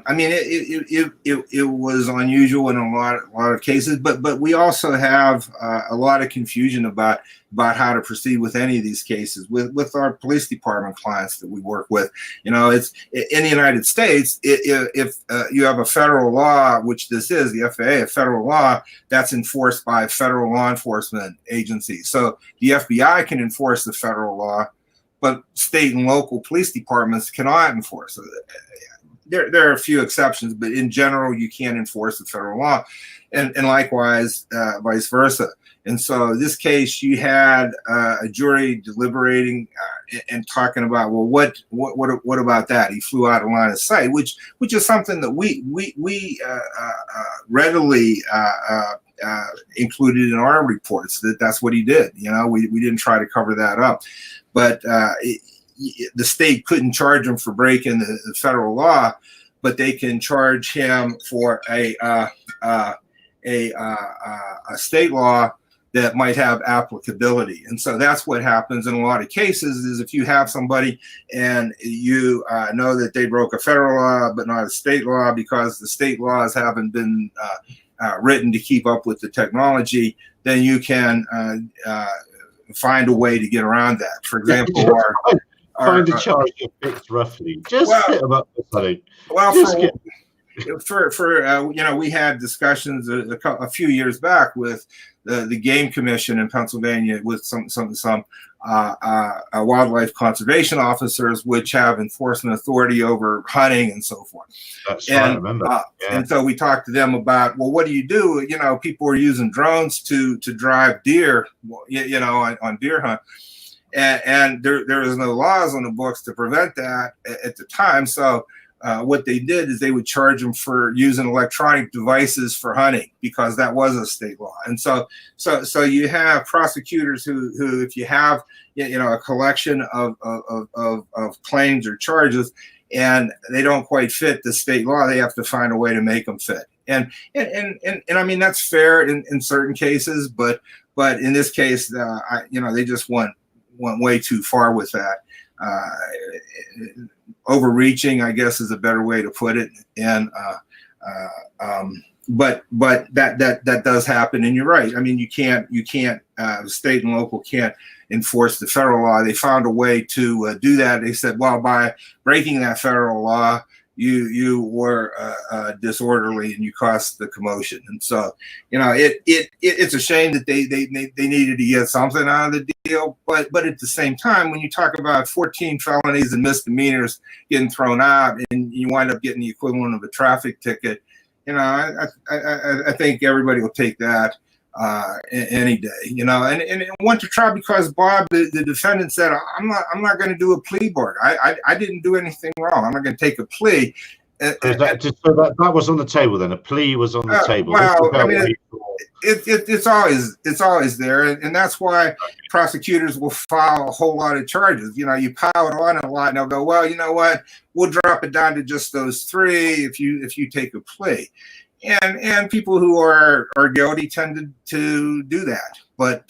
I mean, it was unusual in a lot of cases, but we also have a lot of confusion about how to proceed with any of these cases with our police department clients that we work with. It's in the United States. If you have a federal law, which this is the FAA, a federal law that's enforced by federal law enforcement agencies. So the FBI can enforce the federal law, but state and local police departments cannot enforce it. There are a few exceptions, but in general, you can't enforce the federal law, and likewise, vice versa. And so in this case, you had a jury deliberating and talking about, well, what about that? He flew out of line of sight, which is something that we readily included in our reports. That's what he did. We didn't try to cover that up, but the state couldn't charge him for breaking the federal law, but they can charge him for a state law that might have applicability. And so that's what happens in a lot of cases, is if you have somebody and you know that they broke a federal law but not a state law because the state laws haven't been written to keep up with the technology, then you can find a way to get around that. For example, find a charge to fix roughly. Just hit them up with something. Well, we had discussions a few years back with the Game Commission in Pennsylvania with some wildlife conservation officers, which have enforcement authority over hunting and so forth. That's right, I remember. And so we talked to them about, well, what do you do? People are using drones to drive deer, on deer hunt. And there is no laws on the books to prevent that at the time. So what they did is they would charge them for using electronic devices for hunting, because that was a state law. And so you have prosecutors who if you have a collection of claims or charges and they don't quite fit the state law, they have to find a way to make them fit. And I mean, that's fair in certain cases, but in this case, they just went way too far with that. Overreaching, I guess, is a better way to put it. And but that does happen, and you're right. I mean, you can't state and local can't enforce the federal law. They found a way to do that. They said, well, by breaking that federal law, you were disorderly and you caused the commotion. And so, it's a shame that they needed to get something out of the deal. But at the same time, when you talk about 14 felonies and misdemeanors getting thrown out and you wind up getting the equivalent of a traffic ticket, I think everybody will take that any day, and went to trial because Bob, the defendant, said, I'm not going to do a plea bargain. I didn't do anything wrong. I'm not going to take a plea. that was on the table then. A plea was on the table. Well, I mean, it's always there, and that's why prosecutors will file a whole lot of charges. You know, you pile it on a lot, and they'll go, well, you know what, we'll drop it down to just those 3 if you take a plea. And people who are guilty tend to do that. But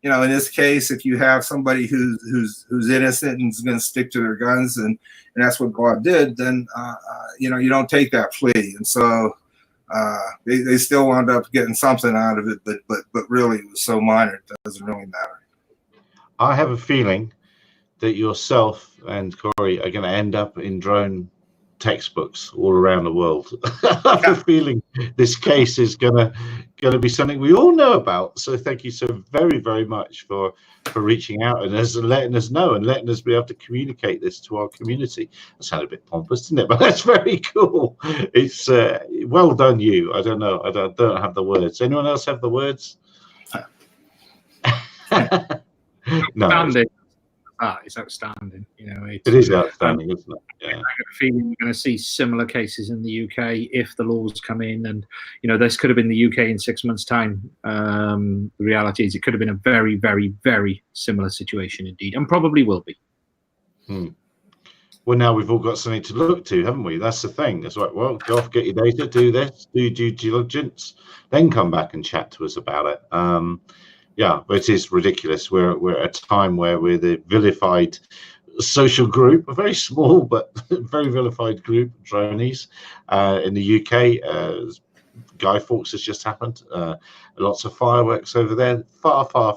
you know, in this case, if you have somebody who's innocent and is going to stick to their guns, and that's what Bob did, then you know, you don't take that plea. And so they still wound up getting something out of it, but really it was so minor it doesn't really matter. I have a feeling that yourself and Corey are going to end up in drone textbooks all around the world. I have a feeling this case is gonna be something we all know about. So thank you so very, very much for reaching out and letting us know and letting us be able to communicate this to our community. That sounded a bit pompous, didn't it? But that's very cool. It's well done, you. I don't know. I don't have the words. Anyone else have the words? No. It's outstanding. You know, it is outstanding, isn't it? Yeah. I have a feeling we're going to see similar cases in the UK if the laws come in, and you know, this could have been the UK in 6 months' time. The reality is, it could have been a very, very, very similar situation indeed, and probably will be. Well, now we've all got something to look to, haven't we? That's the thing. It's like, well, go off, get your data, do this, do due diligence, then come back and chat to us about it. Yeah, but it is ridiculous. We're at a time where we're the vilified social group, a very small but very vilified group of dronies in the UK. Guy Fawkes has just happened. Lots of fireworks over there. Far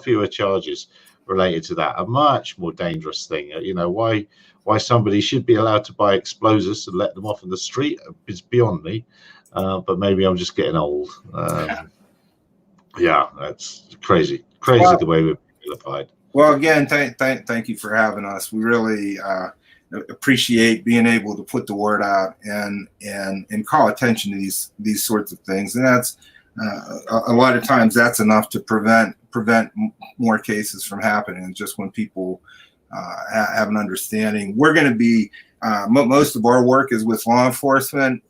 fewer charges related to that. A much more dangerous thing. You know, why somebody should be allowed to buy explosives and let them off in the street is beyond me. But maybe I'm just getting old. Yeah, that's crazy. Well, the way we're vilified. Well, again, thank you for having us. We really appreciate being able to put the word out and call attention to these sorts of things. And that's a lot of times that's enough to prevent more cases from happening. Just when people have an understanding, we're going to be most of our work is with law enforcement.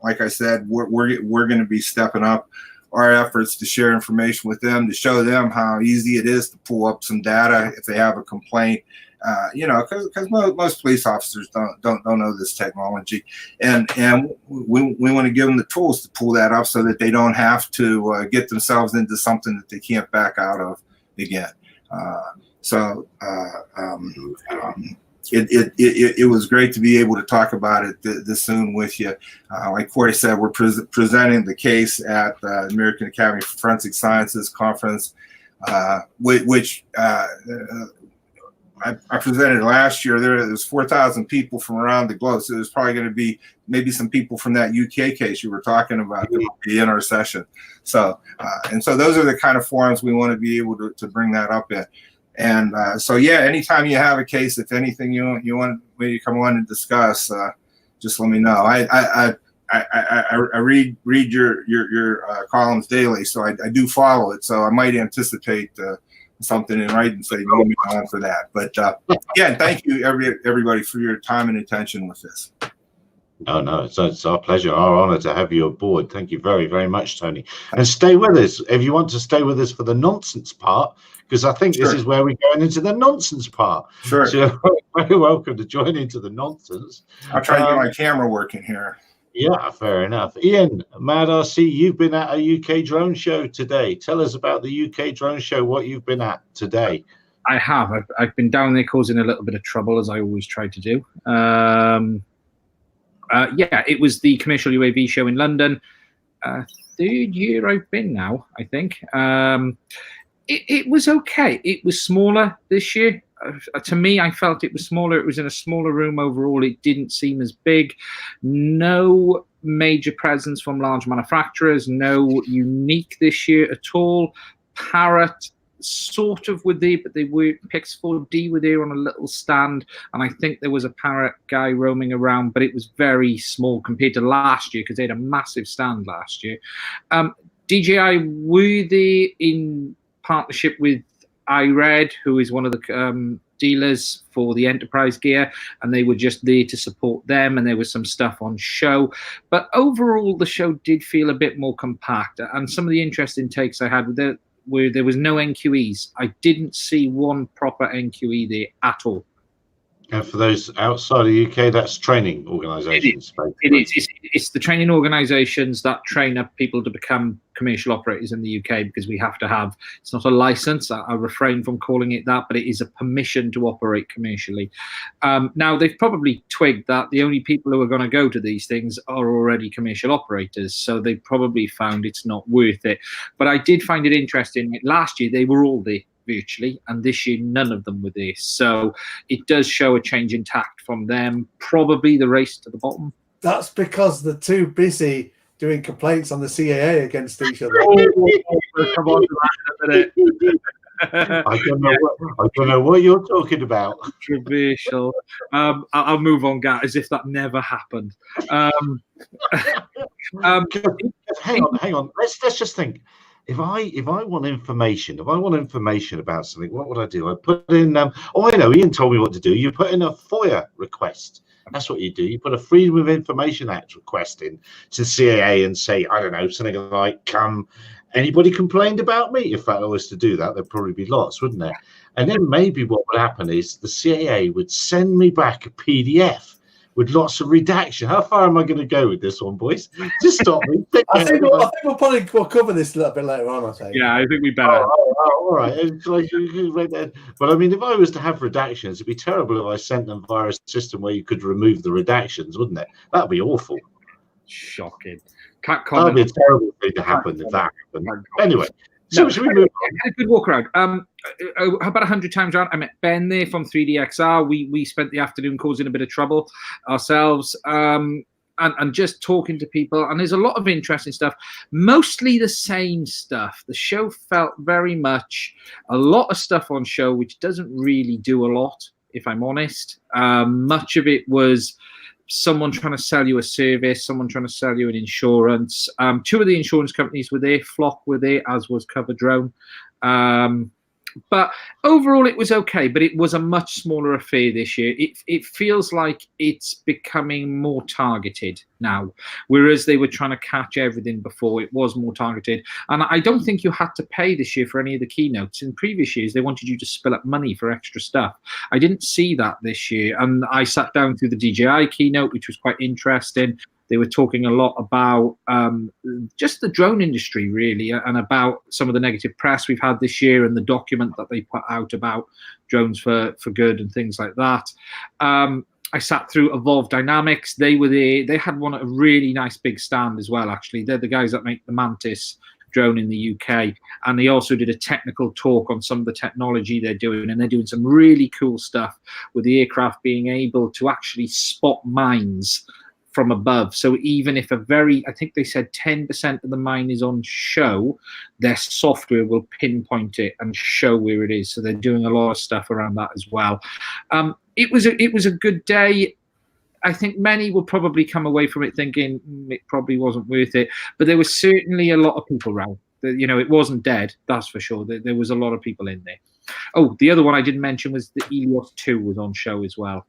Like I said, we're going to be stepping up our efforts to share information with them, to show them how easy it is to pull up some data if they have a complaint. You know, because most police officers don't know this technology, and we want to give them the tools to pull that up so that they don't have to get themselves into something that they can't back out of again. It was great to be able to talk about it this soon with you. Like Corey said, we're presenting the case at the American Academy of Forensic Sciences conference, which I presented last year. There's 4,000 people from around the globe, so there's probably going to be maybe some people from that UK case you were talking about that will be in our session. So and so those are the kind of forums we want to be able to bring that up in. And so, yeah, anytime you have a case, if anything you want me to come on and discuss, just let me know. I read your columns daily, so I do follow it. So I might anticipate something in writing, so you want me on for that. But yeah, thank you everybody for your time and attention with this. No, it's our pleasure, our honor to have you aboard. Thank you very, very much, Tony. And stay with us if you want to stay with us for the nonsense part, because I think this is where we're going into the nonsense part. Sure. So you're very welcome to join into the nonsense. I'll try to get my camera working here. Yeah, fair enough. Ian, MadRC, you've been at a UK drone show today. Tell us about the UK drone show, what you've been at today. I have. I've been down there causing a little bit of trouble, as I always try to do. Yeah, it was the commercial UAV show in London. Third year I've been now, I think. It was okay. It was smaller this year. To me, I felt it was smaller. It was in a smaller room overall. It didn't seem as big. No major presence from large manufacturers. No unique this year at all. Parrot sort of were there, but they were Pix4D were there on a little stand, and I think there was a Parrot guy roaming around, but it was very small compared to last year because they had a massive stand last year. DJI were there in partnership with iRed, who is one of the dealers for the enterprise gear, and they were just there to support them, and there was some stuff on show. But overall, the show did feel a bit more compact, and some of the interesting takes I had where there was no NQEs. I didn't see one proper NQE there at all. And for those outside of the UK, that's training organisations. It is. It's the training organisations that train up people to become commercial operators in the UK, because we have to have, it's not a licence, I refrain from calling it that, but it is a permission to operate commercially. Now, they've probably twigged that the only people who are going to go to these things are already commercial operators, so they probably found it's not worth it. But I did find it interesting. Last year, they were all there virtually, and this year none of them were there, so it does show a change in tact from them. Probably the race to the bottom. That's because they're too busy doing complaints on the CAA against each other. Come on to that in a minute. I don't know what you're talking about. Controversial. I'll move on, Gat, as if that never happened. Hang on. Let's just think. If I want information, about something, what would I do? I put in. I know. Ian told me what to do. You put in a FOIA request. That's what you do. You put a Freedom of Information Act request in to CAA and say, I don't know, something like, anybody complained about me? If I was to do that, there'd probably be lots, wouldn't there? And then maybe what would happen is the CAA would send me back a PDF with lots of redaction. How far am I going to go with this one, boys? Just stop me. I think we'll cover this a little bit later on, I think. Yeah, I think we better. All right. But I mean, if I was to have redactions, it'd be terrible if I sent them via a system where you could remove the redactions, wouldn't it? That'd be awful. Shocking. That'd be a terrible thing to happen if that happened. Anyway. So should we move on? A good walk around. About 100 times around, I met Ben there from 3DXR. We spent the afternoon causing a bit of trouble ourselves, and just talking to people. And there's a lot of interesting stuff, mostly the same stuff. The show felt very much a lot of stuff on show, which doesn't really do a lot, if I'm honest. Much of it was someone trying to sell you a service, someone trying to sell you an insurance. Two of the insurance companies were there, Flock were there, as was Cover Drone. But overall, it was okay, but it was a much smaller affair this year. It feels like it's becoming more targeted now, whereas they were trying to catch everything before. It was more targeted. And I don't think you had to pay this year for any of the keynotes. In previous years, they wanted you to spill up money for extra stuff. I didn't see that this year. And I sat down through the DJI keynote, which was quite interesting. They were talking a lot about just the drone industry, really, and about some of the negative press we've had this year and the document that they put out about drones for good and things like that. I sat through Evolve Dynamics. They were there. They had a really nice big stand as well, actually. They're the guys that make the Mantis drone in the UK. And they also did a technical talk on some of the technology they're doing. And they're doing some really cool stuff with the aircraft being able to actually spot mines from above. So even if I think they said 10% of the mine is on show, their software will pinpoint it and show where it is. So they're doing a lot of stuff around that as well. It was a good day. I think many will probably come away from it thinking it probably wasn't worth it, but there was certainly a lot of people around. It wasn't dead, that's for sure. There was a lot of people in there. Oh, the other one I didn't mention was the Helios 2 was on show as well.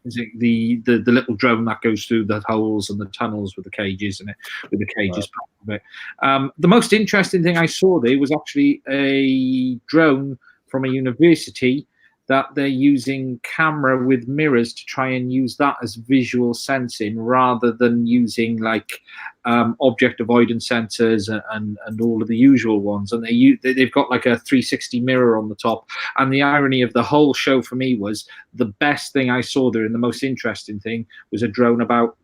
Is it the little drone that goes through the holes and the tunnels with the cages in it, with the cages part of it. The most interesting thing I saw there was actually a drone from a university that they're using camera with mirrors to try and use that as visual sensing rather than using like object avoidance sensors and all of the usual ones. And they've got like a 360 mirror on the top. And the irony of the whole show for me was the best thing I saw there and the most interesting thing was a drone about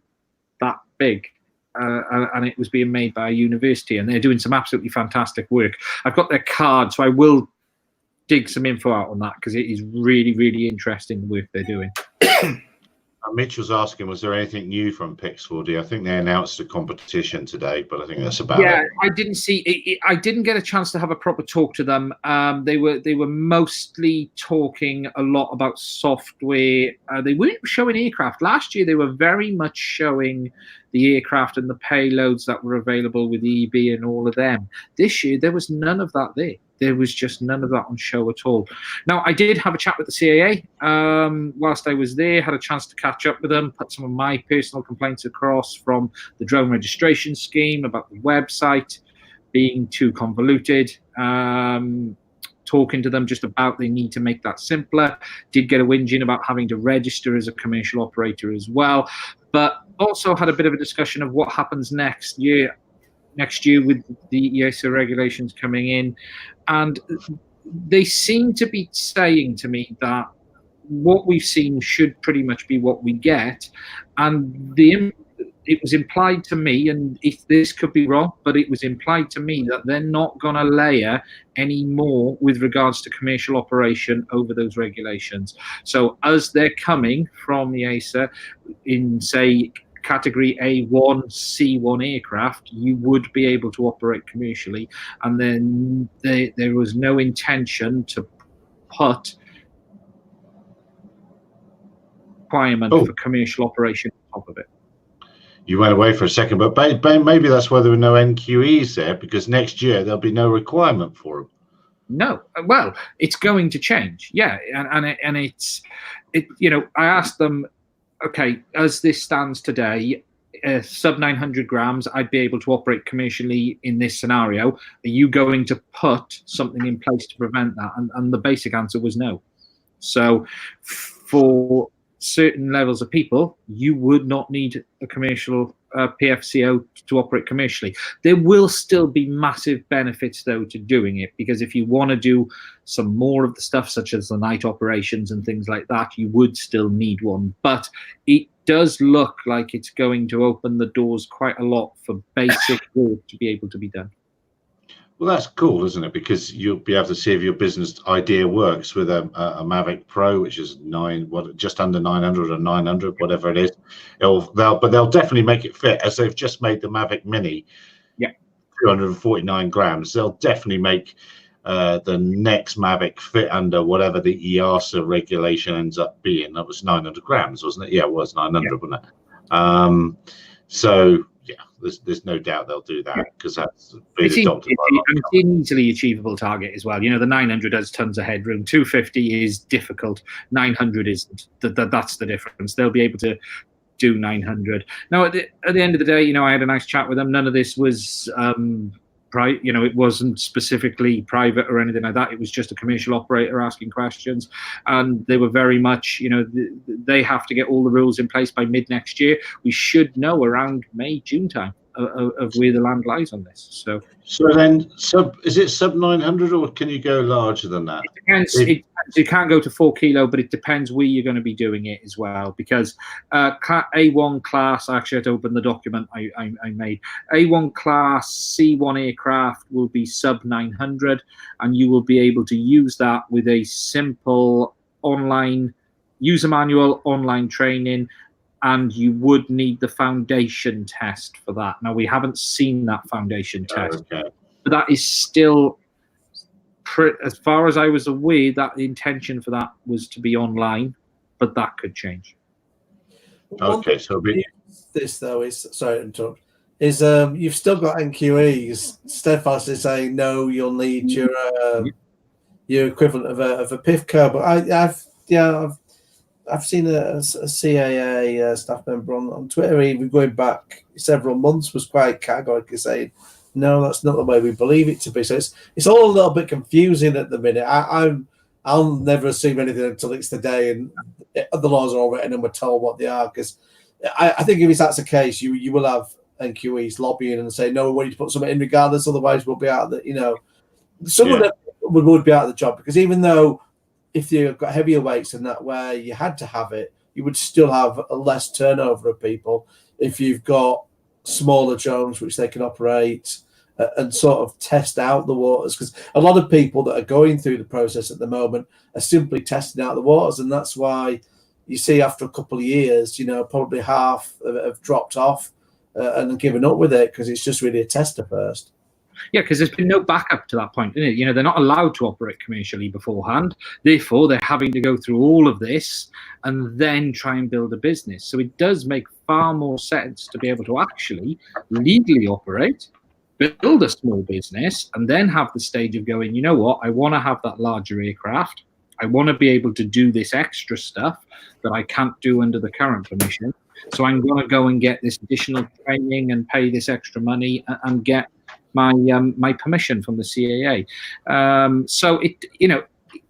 that big. And it was being made by a university, and they're doing some absolutely fantastic work. I've got their card, so I will dig some info out on that because it is really, really interesting the work they're doing. Mitch was asking, was there anything new from Pix4D? I think they announced a competition today, but I think that's about it. I didn't see it. I didn't get a chance to have a proper talk to them. They were mostly talking a lot about software. They weren't showing aircraft. Last year, they were very much showing the aircraft and the payloads that were available with EB and all of them. This year, there was none of that there. There was just none of that on show at all. Now, I did have a chat with the CAA whilst I was there, had a chance to catch up with them, put some of my personal complaints across from the drone registration scheme about the website being too convoluted, talking to them just about they need to make that simpler. Did get a whinging about having to register as a commercial operator as well, but also had a bit of a discussion of what happens next year with the EASA regulations coming in. And they seem to be saying to me that what we've seen should pretty much be what we get. And it was implied to me, and if this could be wrong, but it was implied to me that they're not going to layer any more with regards to commercial operation over those regulations. So as they're coming from the EASA in, say, category A1, C1 aircraft, you would be able to operate commercially. And then there was no intention to put requirement for commercial operation on top of it. You went away for a second, but maybe that's why there were no NQEs there, because next year there'll be no requirement for them. No, well, it's going to change, yeah, and it's I asked them, okay, as this stands today, sub 900 grams, I'd be able to operate commercially in this scenario. Are you going to put something in place to prevent that? And the basic answer was no. So for certain levels of people, you would not need a commercial PFCO to operate commercially. There will still be massive benefits, though, to doing it, because if you want to do some more of the stuff, such as the night operations and things like that, you would still need one. But it does look like it's going to open the doors quite a lot for basic work to be able to be done. Well, that's cool, isn't it? Because you'll be able to see if your business idea works with a Mavic Pro, which is just under 900 or 900, whatever it is. But they'll definitely make it fit, as they've just made the Mavic Mini. Yeah, 249 grams. They'll definitely make the next Mavic fit under whatever the EASA regulation ends up being. That was 900 grams, wasn't it? Yeah, it was 900, wasn't it? So. Yeah, there's no doubt they'll do that, because that's been adopted by it's an easily achievable target as well. The 900 has tons of headroom. 250 is difficult. 900 isn't. That's the difference. They'll be able to do 900. Now, at the end of the day, I had a nice chat with them. None of this was it wasn't specifically private or anything like that. It was just a commercial operator asking questions, and they were very much, they have to get all the rules in place by mid next year. We should know around May, June time of where the land lies on this. So then, is it sub 900, or can you go larger than that? It depends. You can't go to 4 kilo, but it depends where you're going to be doing it as well. Because A1 class, I actually had to open the document I made. A1 class C1 aircraft will be sub 900, and you will be able to use that with a simple online user manual, online training, and you would need the foundation test for that. Now, we haven't seen that foundation test, but that is still, as far as I was aware, that the intention for that was to be online, but that could change. Okay, so this though is, sorry to interrupt, is you've still got NQEs steadfastly saying no, you'll need your equivalent of a PIFCO, but I've seen a CAA staff member on Twitter, even going back several months, was quite categorically saying, no, that's not the way we believe it to be. So it's all a little bit confusing at the minute. I'll never assume anything until it's the day and the laws are all written and we're told what they are. Because I think if that's the case, you will have NQEs lobbying and say, no, we want you to put something in regardless, otherwise we'll be out of the, someone that would be out of the job. Because even though if you've got heavier weights and that where you had to have it, you would still have a less turnover of people if you've got smaller drones which they can operate and sort of test out the waters. Because a lot of people that are going through the process at the moment are simply testing out the waters, and that's why you see after a couple of years, probably half have dropped off and given up with it, because it's just really a tester first. Yeah, because there's been no backup to that point, isn't it? You know, they're not allowed to operate commercially beforehand. Therefore, they're having to go through all of this and then try and build a business. So it does make far more sense to be able to actually legally operate, build a small business, and then have the stage of going, you know what, I want to have that larger aircraft. I want to be able to do this extra stuff that I can't do under the current permission. So I'm going to go and get this additional training and pay this extra money and get my my permission from the CAA. So it, you know,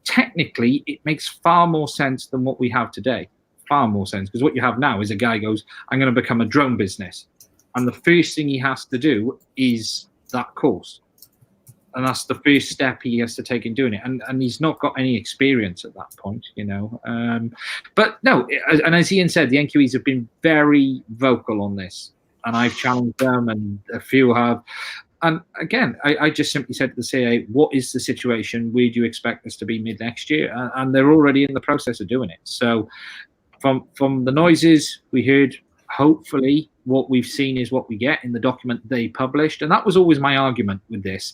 technically it makes far more sense than what we have today. Far more sense, because what you have now is a guy goes, I'm going to become a drone business, and the first thing he has to do is that course. And that's the first step he has to take in doing it. And he's not got any experience at that point, you know. But no, and as Ian said, the NQEs have been very vocal on this. And I've challenged them, and a few have. And again, I just simply said to the CAA, what is the situation? Where do you expect us to be mid next year? And they're already in the process of doing it. So from the noises we heard, hopefully what we've seen is what we get in the document they published. And that was always my argument with this.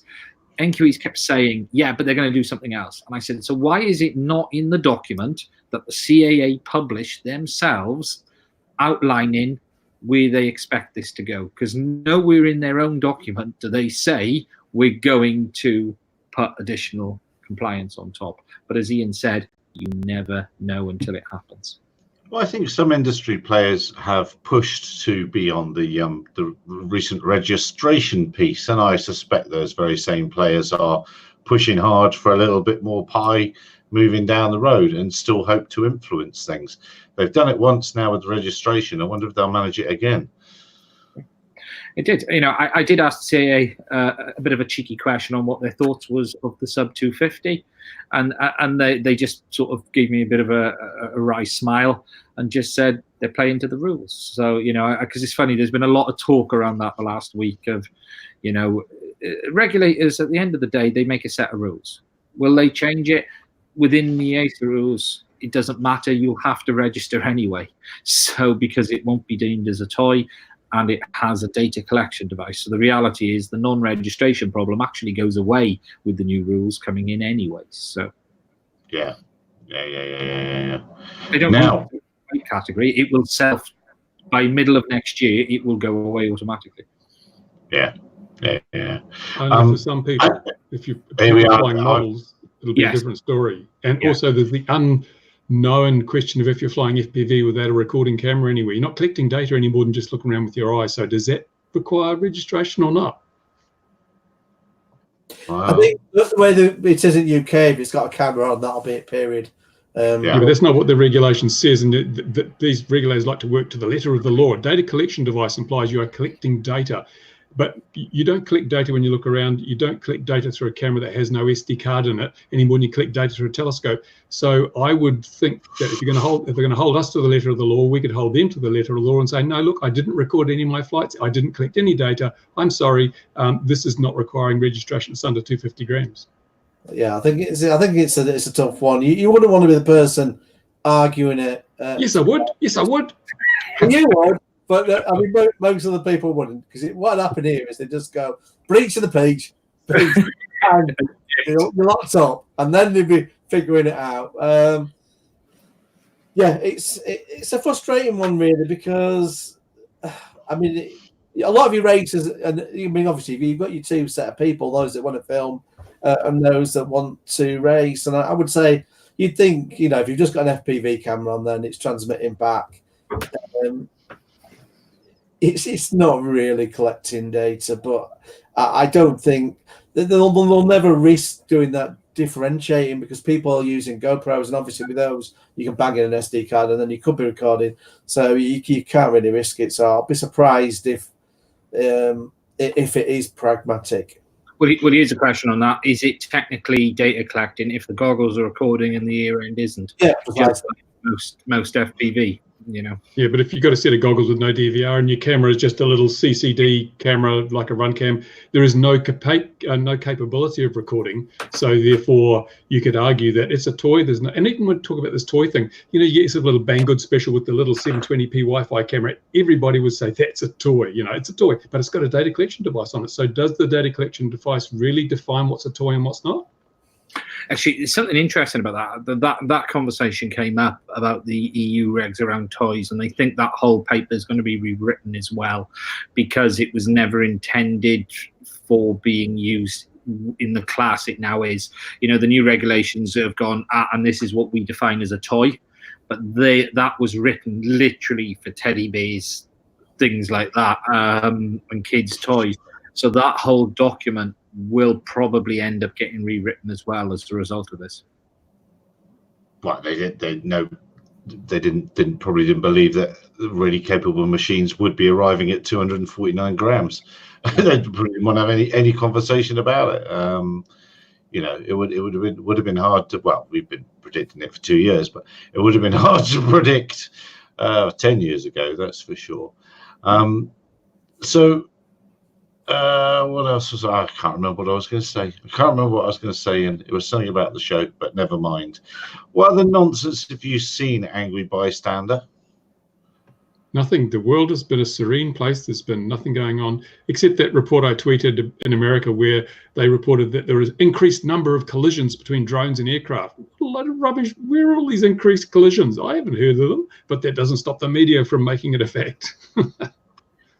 NQEs kept saying, yeah, but they're going to do something else. And I said, so why is it not in the document that the CAA published themselves outlining where they expect this to go? Because nowhere in their own document do they say we're going to put additional compliance on top. But as Ian said, you never know until it happens. Well, I think some industry players have pushed to be on the recent registration piece, and I suspect those very same players are pushing hard for a little bit more pie moving down the road and still hope to influence things. They've done it once now with registration. I wonder if they'll manage it again. It did. You know, I did ask CAA a bit of a cheeky question on what their thoughts was of the sub 250, and they just sort of gave me a bit of a wry smile and just said they're playing to the rules. So, you know, because it's funny, there's been a lot of talk around that the last week of, you know, regulators at the end of the day, they make a set of rules. Will they change it within the EASA rules? It doesn't matter. You'll have to register anyway. So because it won't be deemed as a toy, and it has a data collection device. So the reality is the non-registration problem actually goes away with the new rules coming in anyway. So yeah. They don't now category. It will self by middle of next year. It will go away automatically. Yeah. Only for some people, if you're flying models, it'll be a different story. And also there's the unknown question of if you're flying FPV without a recording camera anywhere. You're not collecting data any more than just looking around with your eyes. So does that require registration or not? Wow. I think the way that it is in UK, if it's got a camera on, that'll be it, period. Yeah, but that's not what the regulation says, and these regulators like to work to the letter of the law. A data collection device implies you are collecting data, but you don't collect data when you look around. You don't collect data through a camera that has no SD card in it any more than you collect data through a telescope. So I would think that if they're going to hold us to the letter of the law, we could hold them to the letter of the law and say, no, look, I didn't record any of my flights. I didn't collect any data. I'm sorry. This is not requiring registration. It's under 250 grams. Yeah, I think it's a tough one. You wouldn't want to be the person arguing it. Yes, I would. Yes, I would. You would, but I mean, most of the people wouldn't, because what happened here is they just go breach of the page, and you're locked up, and then they'd be figuring it out. Yeah, it's a frustrating one really, because I mean, a lot of your races, and I mean, obviously, you've got your two set of people: those that want to film. And those that want to race. And I would say, you'd think, you know, if you've just got an FPV camera on, then it's transmitting back. It's not really collecting data, but I don't think they'll never risk doing that differentiating, because people are using GoPros, and obviously with those you can bang in an SD card and then you could be recording, so you can't really risk it. So I'll be surprised if it is pragmatic. Well, here's a question on that. Is it technically data collecting if the goggles are recording and the ear end isn't? Yeah, just like most FPV. you know. Yeah, but if you've got a set of goggles with no DVR and your camera is just a little CCD camera like a run cam, there is no capability of recording. So therefore, you could argue that it's a toy. There's no, and even when we talk about this toy thing, you know, you get this little Banggood special with the little 720p Wi-Fi camera. Everybody would say that's a toy. You know, it's a toy, but it's got a data collection device on it. So does the data collection device really define what's a toy and what's not? Actually, there's something interesting about that conversation came up about the EU regs around toys, and they think that whole paper is going to be rewritten as well, because it was never intended for being used in the class it now is. You know, the new regulations have gone, and this is what we define as a toy, but that was written literally for teddy bears, things like that, and kids' toys. So that whole document will probably end up getting rewritten as well as a result of this. Well, they probably didn't believe that really capable machines would be arriving at 249 grams. They probably didn't want to have any conversation about it. You know, it would have been hard to. Well, we've been predicting it for 2 years, but it would have been hard to predict 10 years ago. That's for sure. What else was I can't remember what I was going to say. And it was something about the show, but never mind. What other nonsense have you seen, Angry Bystander? Nothing. The world has been a serene place. There's been nothing going on, except that report I tweeted in America where they reported that there is increased number of collisions between drones and aircraft. A lot of rubbish. Where are all these increased collisions? I haven't heard of them, but that doesn't stop the media from making it a fact.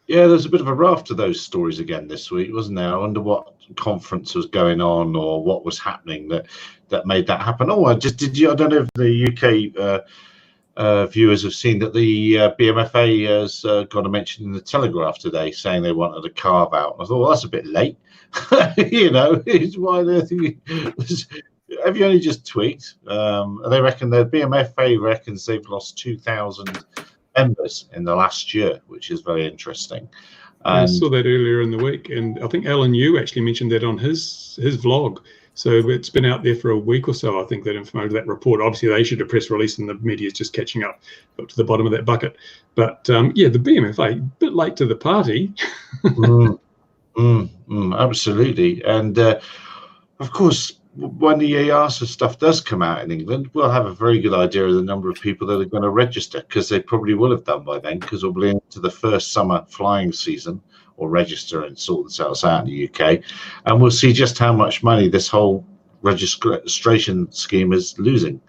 Yeah, there's a bit of a raft of those stories again this week, wasn't there? I wonder what conference was going on or what was happening that made that happen. Oh, I don't know if the UK viewers have seen that the BMFA has got a mention in the Telegraph today saying they wanted a carve out. I thought, well, that's a bit late. You know, it's why they're thinking. Have you only just tweaked? They reckon the BMFA reckons they've lost 2,000 members in the last year, which is very interesting. I saw that earlier in the week, and I think Alan Yu actually mentioned that on his vlog. So it's been out there for a week or so, I think, that information, that report. Obviously, they issued a press release, and the media is just catching up to the bottom of that bucket. But yeah, the BMFA, a bit late to the party. Absolutely, and of course, when the EASA stuff does come out in England, we'll have a very good idea of the number of people that are going to register, because they probably will have done by then, because we'll be into the first summer flying season, or register and sort themselves out in the UK, and we'll see just how much money this whole registration scheme is losing.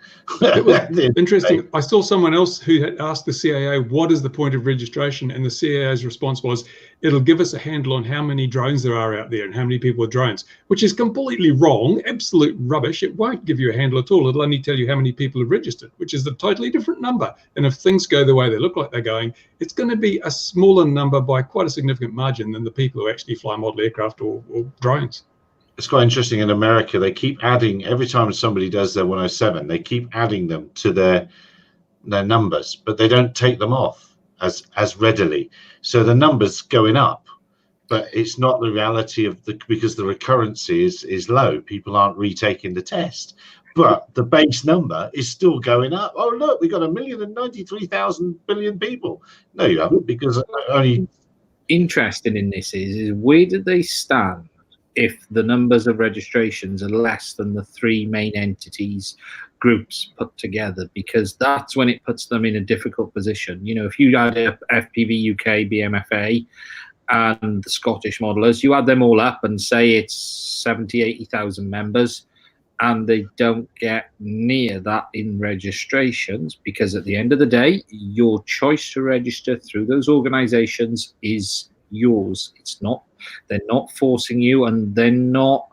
It was interesting. I saw someone else who had asked the CAA, what is the point of registration? And the CAA's response was, it'll give us a handle on how many drones there are out there and how many people with drones, which is completely wrong, absolute rubbish. It won't give you a handle at all. It'll only tell you how many people have registered, which is a totally different number. And if things go the way they look like they're going, it's going to be a smaller number by quite a significant margin than the people who actually fly model aircraft or drones. It's quite interesting. In America, they keep adding, every time somebody does their 107, they keep adding them to their numbers, but they don't take them off as readily. So the numbers going up, but it's not the reality of because the recurrency is low. People aren't retaking the test, but the base number is still going up. Oh, look, we got 1,093,000 billion people. No, you haven't, because only. Interesting in this is where do they stand if the numbers of registrations are less than the three main entities groups put together? Because that's when it puts them in a difficult position. You know, if you add up FPV UK, BMFA, and the Scottish modelers, you add them all up and say it's 70, 80,000 members, and they don't get near that in registrations, because at the end of the day, your choice to register through those organizations is yours. It's not, they're not forcing you, and they're not,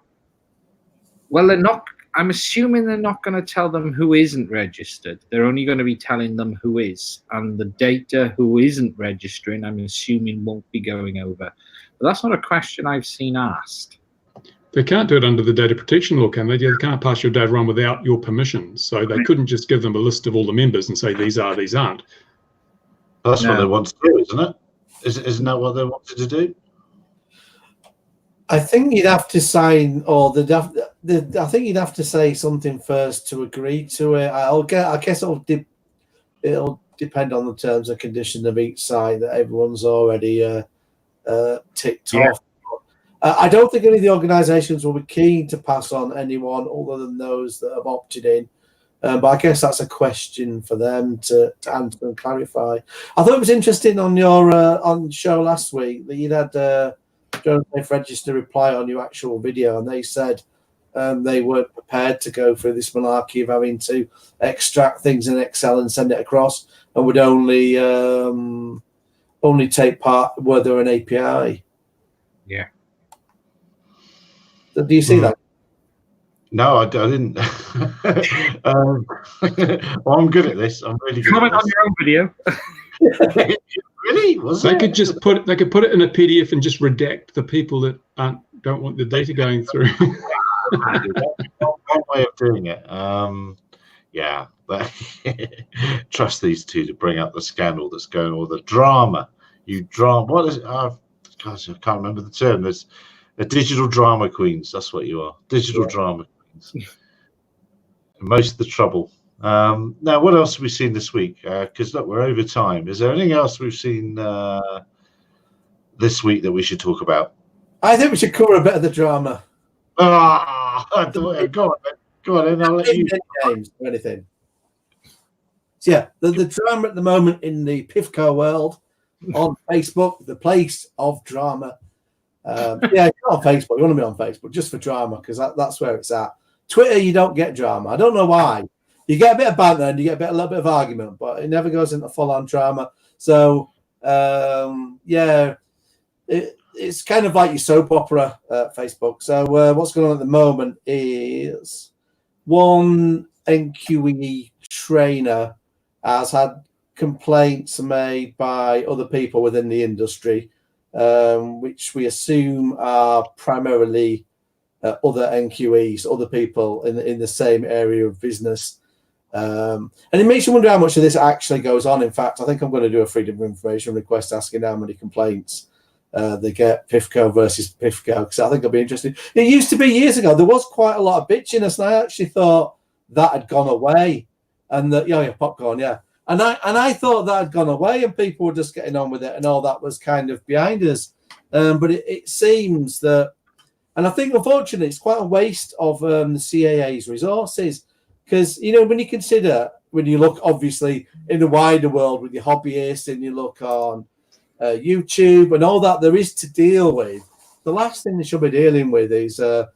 I'm assuming they're not going to tell them who isn't registered. They're only going to be telling them who is, and the data who isn't registering, I'm assuming, won't be going over. But that's not a question I've seen asked. They can't do it under the data protection law, can they? They can't pass your data on without your permission. So they couldn't just give them a list of all the members and say these are, these aren't. That's what they want to do, isn't it? Isn't that what they wanted to do? I think you'd have to sign, or I think you'd have to say something first to agree to it. I guess it'll depend on the terms and conditions of each site that everyone's already ticked off. I don't think any of the organisations will be keen to pass on anyone other than those that have opted in. But I guess that's a question for them to answer and clarify. I thought it was interesting on your on show last week that you'd had Jonathan Register reply on your actual video, and they said they weren't prepared to go through this malarkey of having to extract things in Excel and send it across, and would only take part were there an API. Yeah. Do you see that? No, I didn't. Well, I'm good at this. I'm really good. Comment at on your own video. Really? Was They it? could just put it in a PDF and just redact the people that don't want the data going through. One way of doing it. Yeah, but trust these two to bring up the scandal that's going, or the drama. What is? Gosh, I can't remember the term. There's the digital drama queens. That's what you are. Digital drama queens. Most of the trouble. Now, what else have we seen this week? Because look, we're over time. Is there anything else we've seen this week that we should talk about? I think we should cover a bit of the drama. Go on, then I'll let you. Games or anything. So yeah, the drama at the moment in the PIFCO world on Facebook, the place of drama. Yeah, on Facebook. You want to be on Facebook just for drama because that's where it's at. Twitter, you don't get drama. I don't know why. You get a bit of banter and you get a little bit of argument, but it never goes into full-on drama. So, yeah, it's kind of like your soap opera, Facebook. So what's going on at the moment is one NQE trainer has had complaints made by other people within the industry, which we assume are primarily other NQEs, other people in the same area of business. And it makes you wonder how much of this actually goes on. In fact, I think I'm going to do a Freedom of Information request asking how many complaints they get PIFCO versus PIFCO, because I think it'll be interesting. It used to be years ago, there was quite a lot of bitchiness, and I actually thought that had gone away. And that, yeah, popcorn, yeah. And I thought that had gone away and people were just getting on with it and all that was kind of behind us. But it seems that, and I think unfortunately it's quite a waste of the CAA's resources, because, you know, when you look obviously in the wider world with your hobbyists and you look on YouTube and all that there is to deal with, the last thing they should be dealing with is, I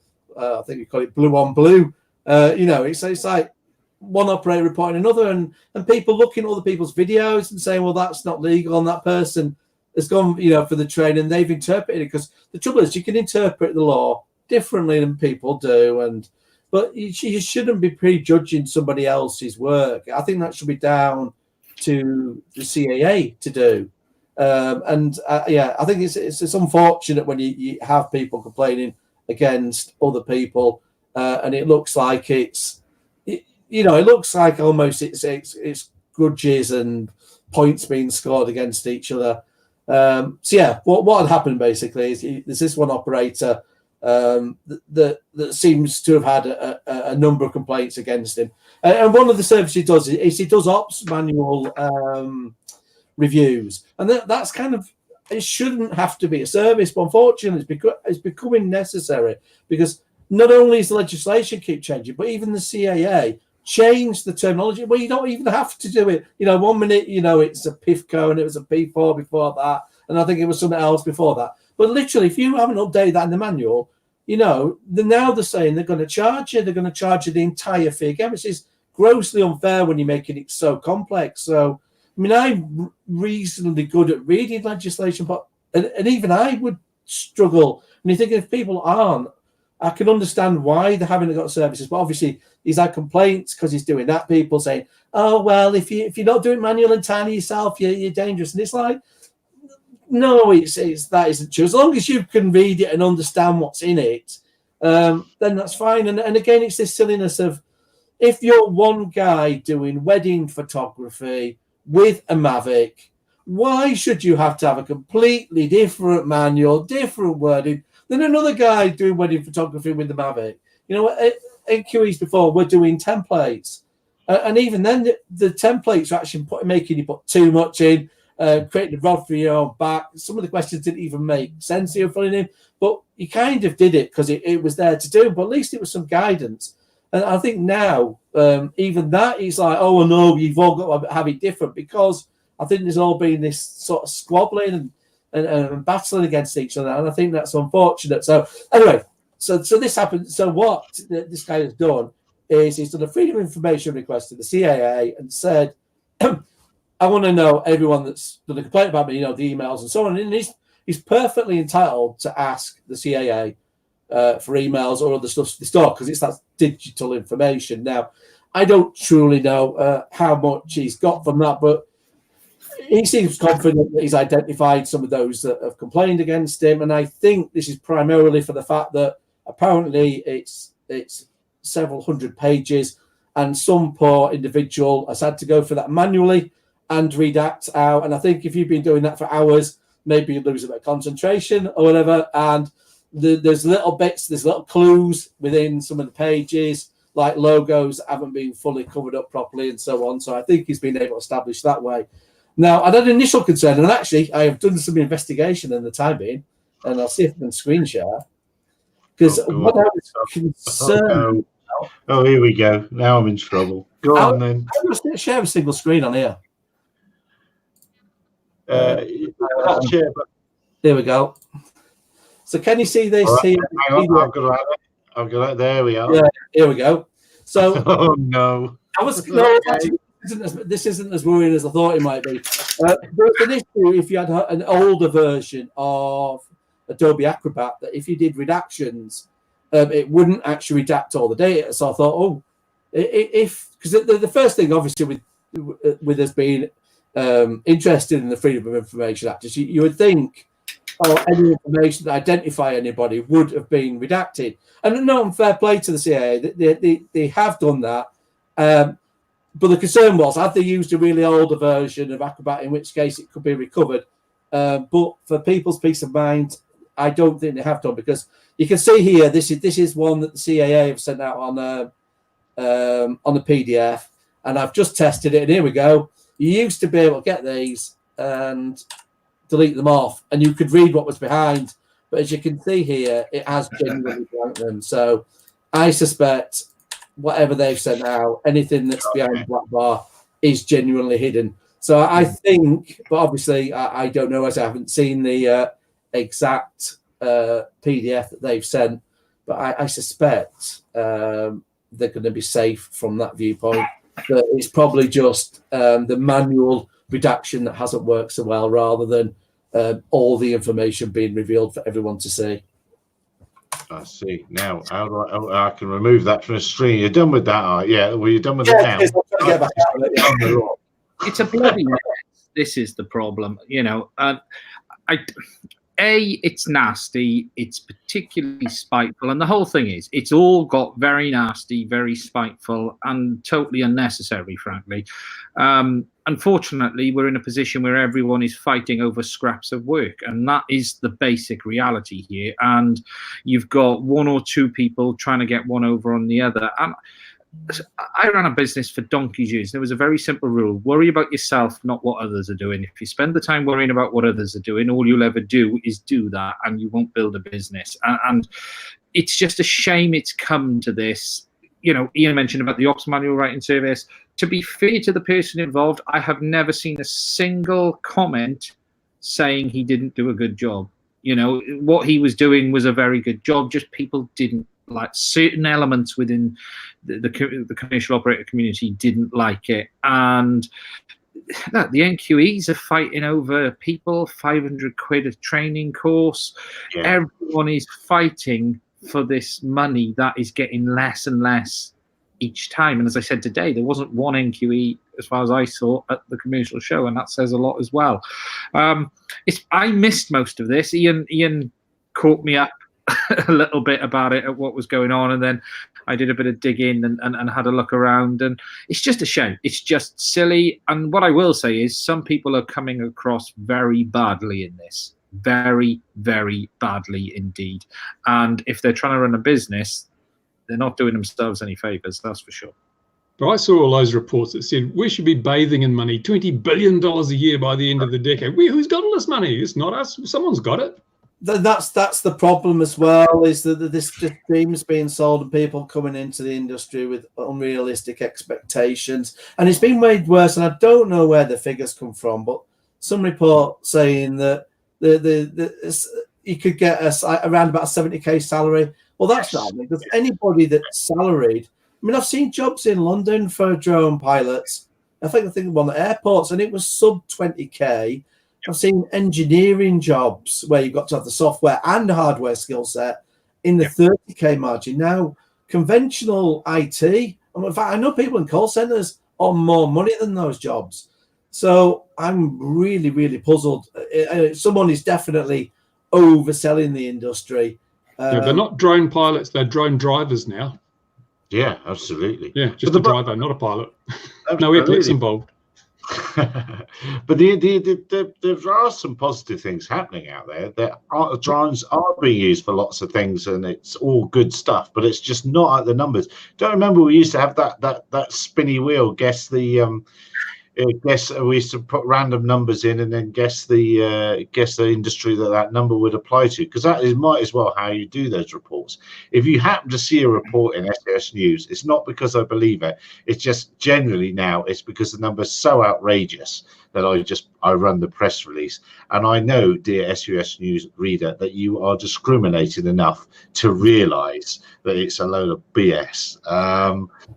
think you call it blue on blue. You know, it's like, one operator reporting another, and people looking at other people's videos and saying, well, that's not legal, and that person has gone, you know, for the training, and they've interpreted it, because the trouble is you can interpret the law differently than people do, but you shouldn't be prejudging somebody else's work. I think that should be down to the CAA to do. Yeah, I think it's unfortunate when you have people complaining against other people, and it looks like it looks like almost it's grudges and points being scored against each other. So yeah, what had happened basically is there's this one operator that seems to have had a number of complaints against him, and one of the services he does is he does ops manual reviews, and that's kind of, it shouldn't have to be a service, but unfortunately it's becoming necessary, because not only is the legislation keep changing, but even the CAA change the terminology. Well, you don't even have to do it. You know, 1 minute, you know, it's a PIFCO and it was a P4 before that, and I think it was something else before that. But literally, if you haven't updated that in the manual, you know, they're saying they're going to charge you. They're going to charge you the entire fee again, which is grossly unfair when you're making it so complex. So, I mean, I'm reasonably good at reading legislation, but and even I would struggle. And you think if people aren't, I can understand why they haven't got services, but obviously he's had complaints because he's doing that. People saying, "Oh well, if you're not doing manual and tiny yourself, you're dangerous." And it's like, no, that isn't true. As long as you can read it and understand what's in it, then that's fine. And again, it's this silliness of, if you're one guy doing wedding photography with a Mavic, why should you have to have a completely different manual, different wording than another guy doing wedding photography with the Mavic? You know, NQEs before were doing templates, And even then, the templates are actually making you put too much in, creating a rod for your own back. Some of the questions didn't even make sense to you filling in, but you kind of did it because it was there to do. But at least it was some guidance. And I think now, even that is like, oh no, you've all got to have it different, because I think there's all been this sort of squabbling and battling against each other, and I think that's unfortunate. So anyway, so this happened. So what this guy has done is he's done a freedom of information request to the CAA and said, I want to know everyone that's done a complaint about me, the emails and so on. And he's perfectly entitled to ask the CAA for emails or other stuff to store, because it's that digital information. Now, I don't truly know how much he's got from that, but he seems confident that he's identified some of those that have complained against him. And I think this is primarily for the fact that apparently it's several hundred pages, and some poor individual has had to go for that manually and redact out. And I think if you've been doing that for hours, maybe you lose a bit of concentration or whatever. And there's little bits, there's little clues within some of the pages, like logos that haven't been fully covered up properly and so on. So I think he's been able to establish that way. Now, I had an initial concern, and actually I have done some investigation in the time being, and I'll see if I can screen share. Because what I was concerned... Oh, here we go. Now I'm in trouble. Go on then. I'm going to share a single screen on here. There we go. So can you see this right, here? I've got it. There we are. Yeah, here we go. So oh no. This isn't as worrying as I thought it might be. There's an issue if you had an older version of Adobe Acrobat, that if you did redactions, it wouldn't actually redact all the data. So I thought, because the first thing, obviously, with us being interested in the Freedom of Information Act, is you would think, any information that identify anybody would have been redacted. And no fair play to the CIA, they have done that. But the concern was, had they used a really older version of Acrobat, in which case it could be recovered. But for people's peace of mind, I don't think they have done, because you can see here, this is one that the CAA have sent out on a PDF, and I've just tested it, and here we go. You used to be able to get these and delete them off, and you could read what was behind, but as you can see here, it has genuinely blanked them. So I suspect whatever they've sent out, anything that's behind the black bar is genuinely hidden. So I think, but obviously I don't know, as I haven't seen the exact PDF that they've sent, but I suspect they're going to be safe from that viewpoint. But it's probably just the manual redaction that hasn't worked so well, rather than all the information being revealed for everyone to see. I see. Now, how do I can remove that from the screen? You're done with that, yeah. Well, you're done with it now. It's a bloody mess. This is the problem, it's nasty, it's particularly spiteful, and the whole thing is, it's all got very nasty, very spiteful, and totally unnecessary, frankly. Unfortunately, we're in a position where everyone is fighting over scraps of work, and that is the basic reality here. And you've got one or two people trying to get one over on the other. And I ran a business for donkey's years. There was a very simple rule: worry about yourself, not what others are doing. If you spend the time worrying about what others are doing, all you'll ever do is do that, and you won't build a business. And it's just a shame it's come to this. Ian mentioned about the Ops Manual Writing Service. To be fair to the person involved, I have never seen a single comment saying he didn't do a good job. What he was doing was a very good job, just people didn't like certain elements within the commercial operator community didn't like it. And the NQEs are fighting over people, 500 quid a training course. Yeah. Everyone is fighting for this money that is getting less and less each time. And as I said today, there wasn't one NQE, as far as I saw, at the commercial show, and that says a lot as well. I missed most of this. Ian caught me up a little bit about it, at what was going on, and then I did a bit of digging and had a look around, and it's just a shame. It's just silly. And what I will say is, some people are coming across very badly in this. Very, very badly indeed. And if they're trying to run a business, they're not doing themselves any favors, that's for sure. But I saw all those reports that said we should be bathing in money, $20 billion a year by the end of the decade. Who's got all this money? It's not us. Someone's got it. That's the problem as well, is that this dream's being sold and people coming into the industry with unrealistic expectations. And it's been made worse, and I don't know where the figures come from, but some report saying that you could get around about a 70k salary. Well, that's not happening, because anybody that's salaried, I mean, I've seen jobs in London for drone pilots. I think of one at airports, and it was sub 20k. I've seen engineering jobs where you've got to have the software and hardware skill set in the 30k margin. Now, conventional IT, in fact, I know people in call centers on more money than those jobs. So I'm really, really puzzled. Someone is definitely overselling the industry. Yeah, they're not drone pilots, they're drone drivers now. Yeah, absolutely. Yeah, just a driver, not a pilot. No airclicks involved. But there are some positive things happening out there. Drones are being used for lots of things, and it's all good stuff. But it's just not at the numbers. Don't remember we used to have that spinny wheel. We used to put random numbers in and then guess the industry that number would apply to, because that might as well how you do those reports. If you happen to see a report in SAS News, it's not because I believe it. It's just generally now it's because the number's so outrageous that I run the press release. And I know, dear SAS News reader, that you are discriminated enough to realise that it's a load of BS.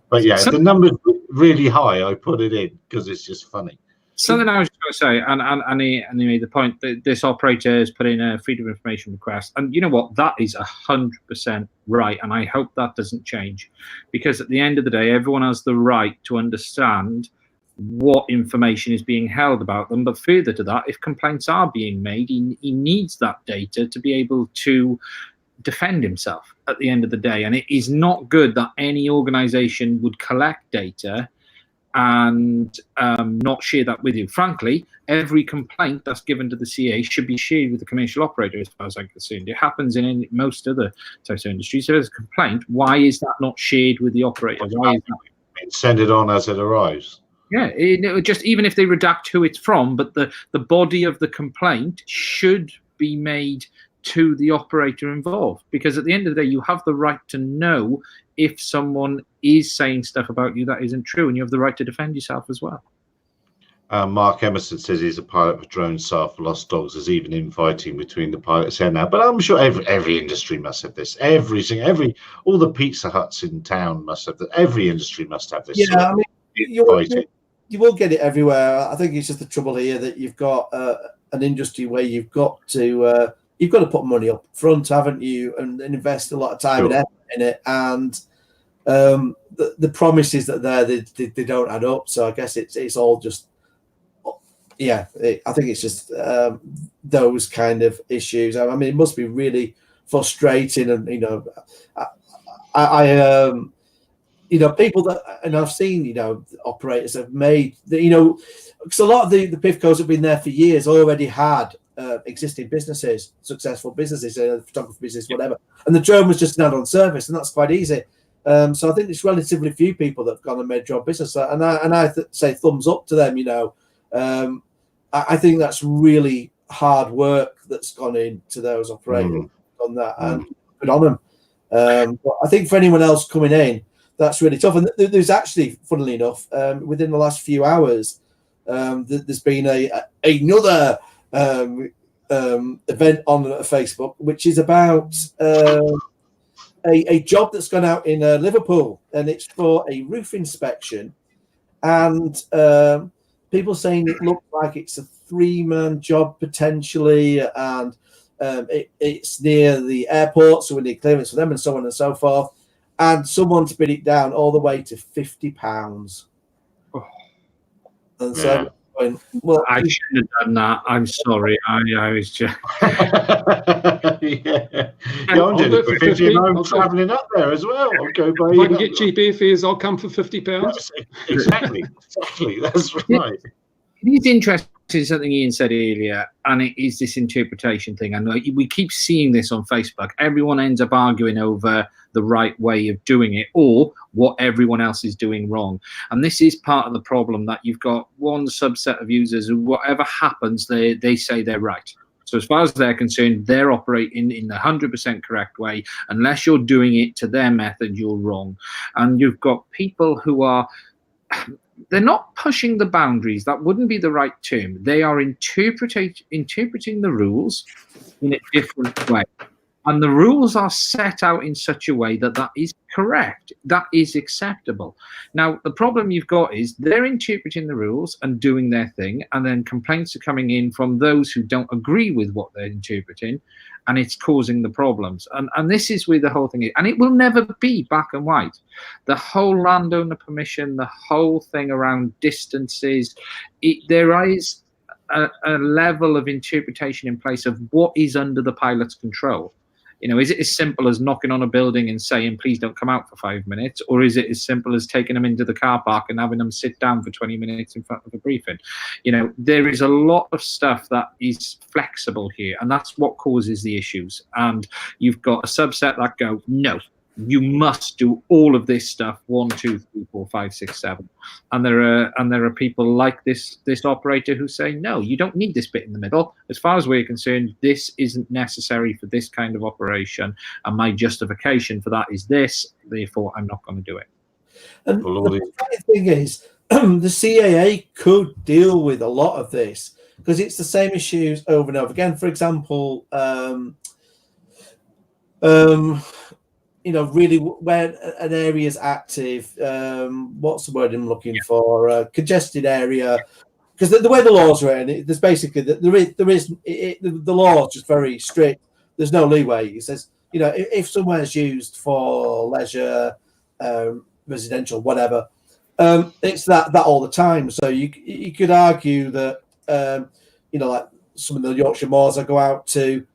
But yeah, the number's really high. I put it in because it's just funny. Something I was going to say, and he made the point that this operator has put in a freedom of information request, and you know what, that is 100% right, and I hope that doesn't change, because at the end of the day, everyone has the right to understand what information is being held about them. But further to that, if complaints are being made, he needs that data to be able to defend himself at the end of the day. And it is not good that any organization would collect data and not share that with you. Frankly, every complaint that's given to the CA should be shared with the commercial operator, as far as I'm concerned. It happens in most other types of industries. So there's a complaint. Why is that not shared with the operator? Why is that? Send it on as it arrives. Yeah, just even if they redact who it's from, but the body of the complaint should be made to the operator involved, because at the end of the day, you have the right to know if someone is saying stuff about you that isn't true, and you have the right to defend yourself as well. Mark Emerson says he's a pilot for drone SAR for Lost Dogs. There's even infighting between the pilots here now, but I'm sure every industry must have this. All the Pizza Huts in town must have that. Every industry must have this. Yeah, I mean, you will get it everywhere. I think it's just the trouble here that you've got an industry where you've got to put money up front, haven't you, and invest a lot of time and effort in it. And the promises that they don't add up. So I guess it's all just, I think it's just those kind of issues. I mean, it must be really frustrating, and people that, and I've seen, operators have made, because a lot of the PIFCOs have been there for years, already had existing businesses, successful businesses, photography business, whatever. And the drone was just an add-on service, and that's quite easy. So I think it's relatively few people that have gone and made drone business. And I say thumbs up to them, I think that's really hard work that's gone into those operators on that, and good on them. But I think for anyone else coming in, that's really tough. And there's actually, funnily enough, within the last few hours, there's been another event on Facebook, which is about a job that's gone out in Liverpool, and it's for a roof inspection. And people saying it looks like it's a 3-man job potentially, and it's near the airport, so we need clearance for them, and so on and so forth. And someone's bid it down all the way to £50. Oh. And so, well, I shouldn't have done that. I'm sorry. I was just. I'm doing it for 50. I'm travelling up there as well. I'll go by. If I can get cheap airfares, I'll come for £50. Exactly. That's right. It is interesting to something Ian said earlier, and it is this interpretation thing. And we keep seeing this on Facebook. Everyone ends up arguing over the right way of doing it or what everyone else is doing wrong. And this is part of the problem, that you've got one subset of users who, whatever happens, they say they're right. So as far as they're concerned, they're operating in the 100% correct way. Unless you're doing it to their method, you're wrong. And you've got people who are... they're not pushing the boundaries. That wouldn't be the right term. They are interpreting the rules in a different way. And the rules are set out in such a way that that is correct, that is acceptable. Now, the problem you've got is they're interpreting the rules and doing their thing, and then complaints are coming in from those who don't agree with what they're interpreting, and it's causing the problems. And this is where the whole thing is. And it will never be black and white. The whole landowner permission, the whole thing around distances, there is a level of interpretation in place of what is under the pilot's control. You know, is it as simple as knocking on a building and saying, please don't come out for 5 minutes? Or is it as simple as taking them into the car park and having them sit down for 20 minutes in front of a briefing? You know, there is a lot of stuff that is flexible here, and that's what causes the issues. And you've got a subset that go, no, you must do all of this stuff 1, 2, 3, 4, 5, 6, 7. And there are people like this operator who say, no, you don't need this bit in the middle. As far as we're concerned, this isn't necessary for this kind of operation, and my justification for that is this, therefore I'm not going to do it. And the funny thing is, the CAA could deal with a lot of this because it's the same issues over and over again. For example, you know, really when an area is active, what's the word I'm looking for? Congested area, because the way the laws are written, there's basically the law is just very strict. There's no leeway. It says, you know, if somewhere is used for leisure, residential, whatever, it's that all the time. So you could argue that, you know, like some of the Yorkshire moors I go out to.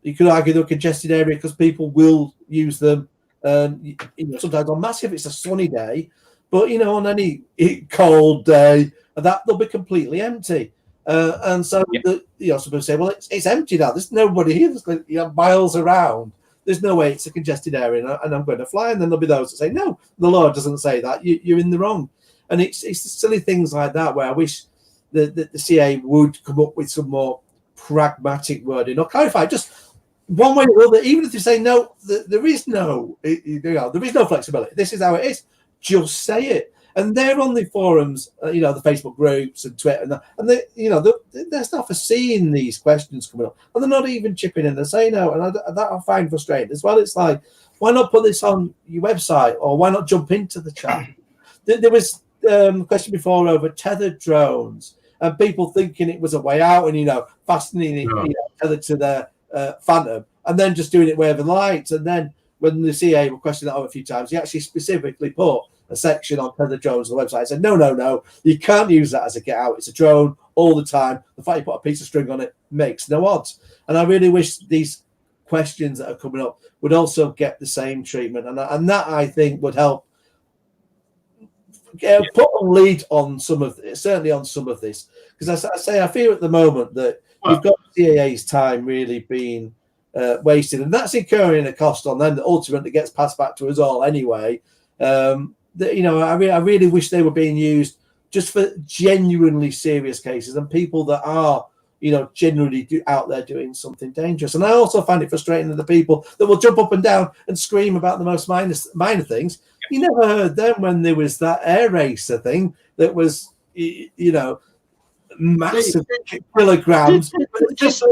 You could argue they're a congested area because people will use them. You know, sometimes on massive, it's a sunny day, but you know, on any cold day, that they'll be completely empty. And so, you know, some people say, well, it's empty now. There's nobody here. There's, you know, miles around. There's no way it's a congested area, and I'm going to fly. And then there'll be those that say, no, the law doesn't say that. You're in the wrong. And it's silly things like that where I wish the CA would come up with some more pragmatic wording or clarify just one way or the other. Even if they say no, there is no, you know, there is no flexibility. This is how it is. Just say it. And they're on the forums, you know, the Facebook groups and Twitter, and they, you know, they're not for seeing these questions coming up, and they're not even chipping in and saying no. And that I find frustrating as well. It's like, why not put this on your website, or why not jump into the chat? There was a question before over tethered drones and people thinking it was a way out, and you know, fastening it, you know, tethered to their Phantom, and then just doing it wherever lights. And then when the CA requested that a few times, he actually specifically put a section on tethered drones on the website. He said, no, you can't use that as a get out. It's a drone all the time. The fact you put a piece of string on it makes no odds. And I really wish these questions that are coming up would also get the same treatment. And that, I think, would help put a lead on some of this, certainly on some of this. Because I feel at the moment that you've got CAA's time really being wasted, and that's incurring a cost on them that ultimately gets passed back to us all anyway. You know, I really wish they were being used just for genuinely serious cases and people that are, you know, genuinely out there doing something dangerous. And I also find it frustrating that the people that will jump up and down and scream about the most minor things, you never heard them when there was that air racer thing that was, you know, massive kilograms just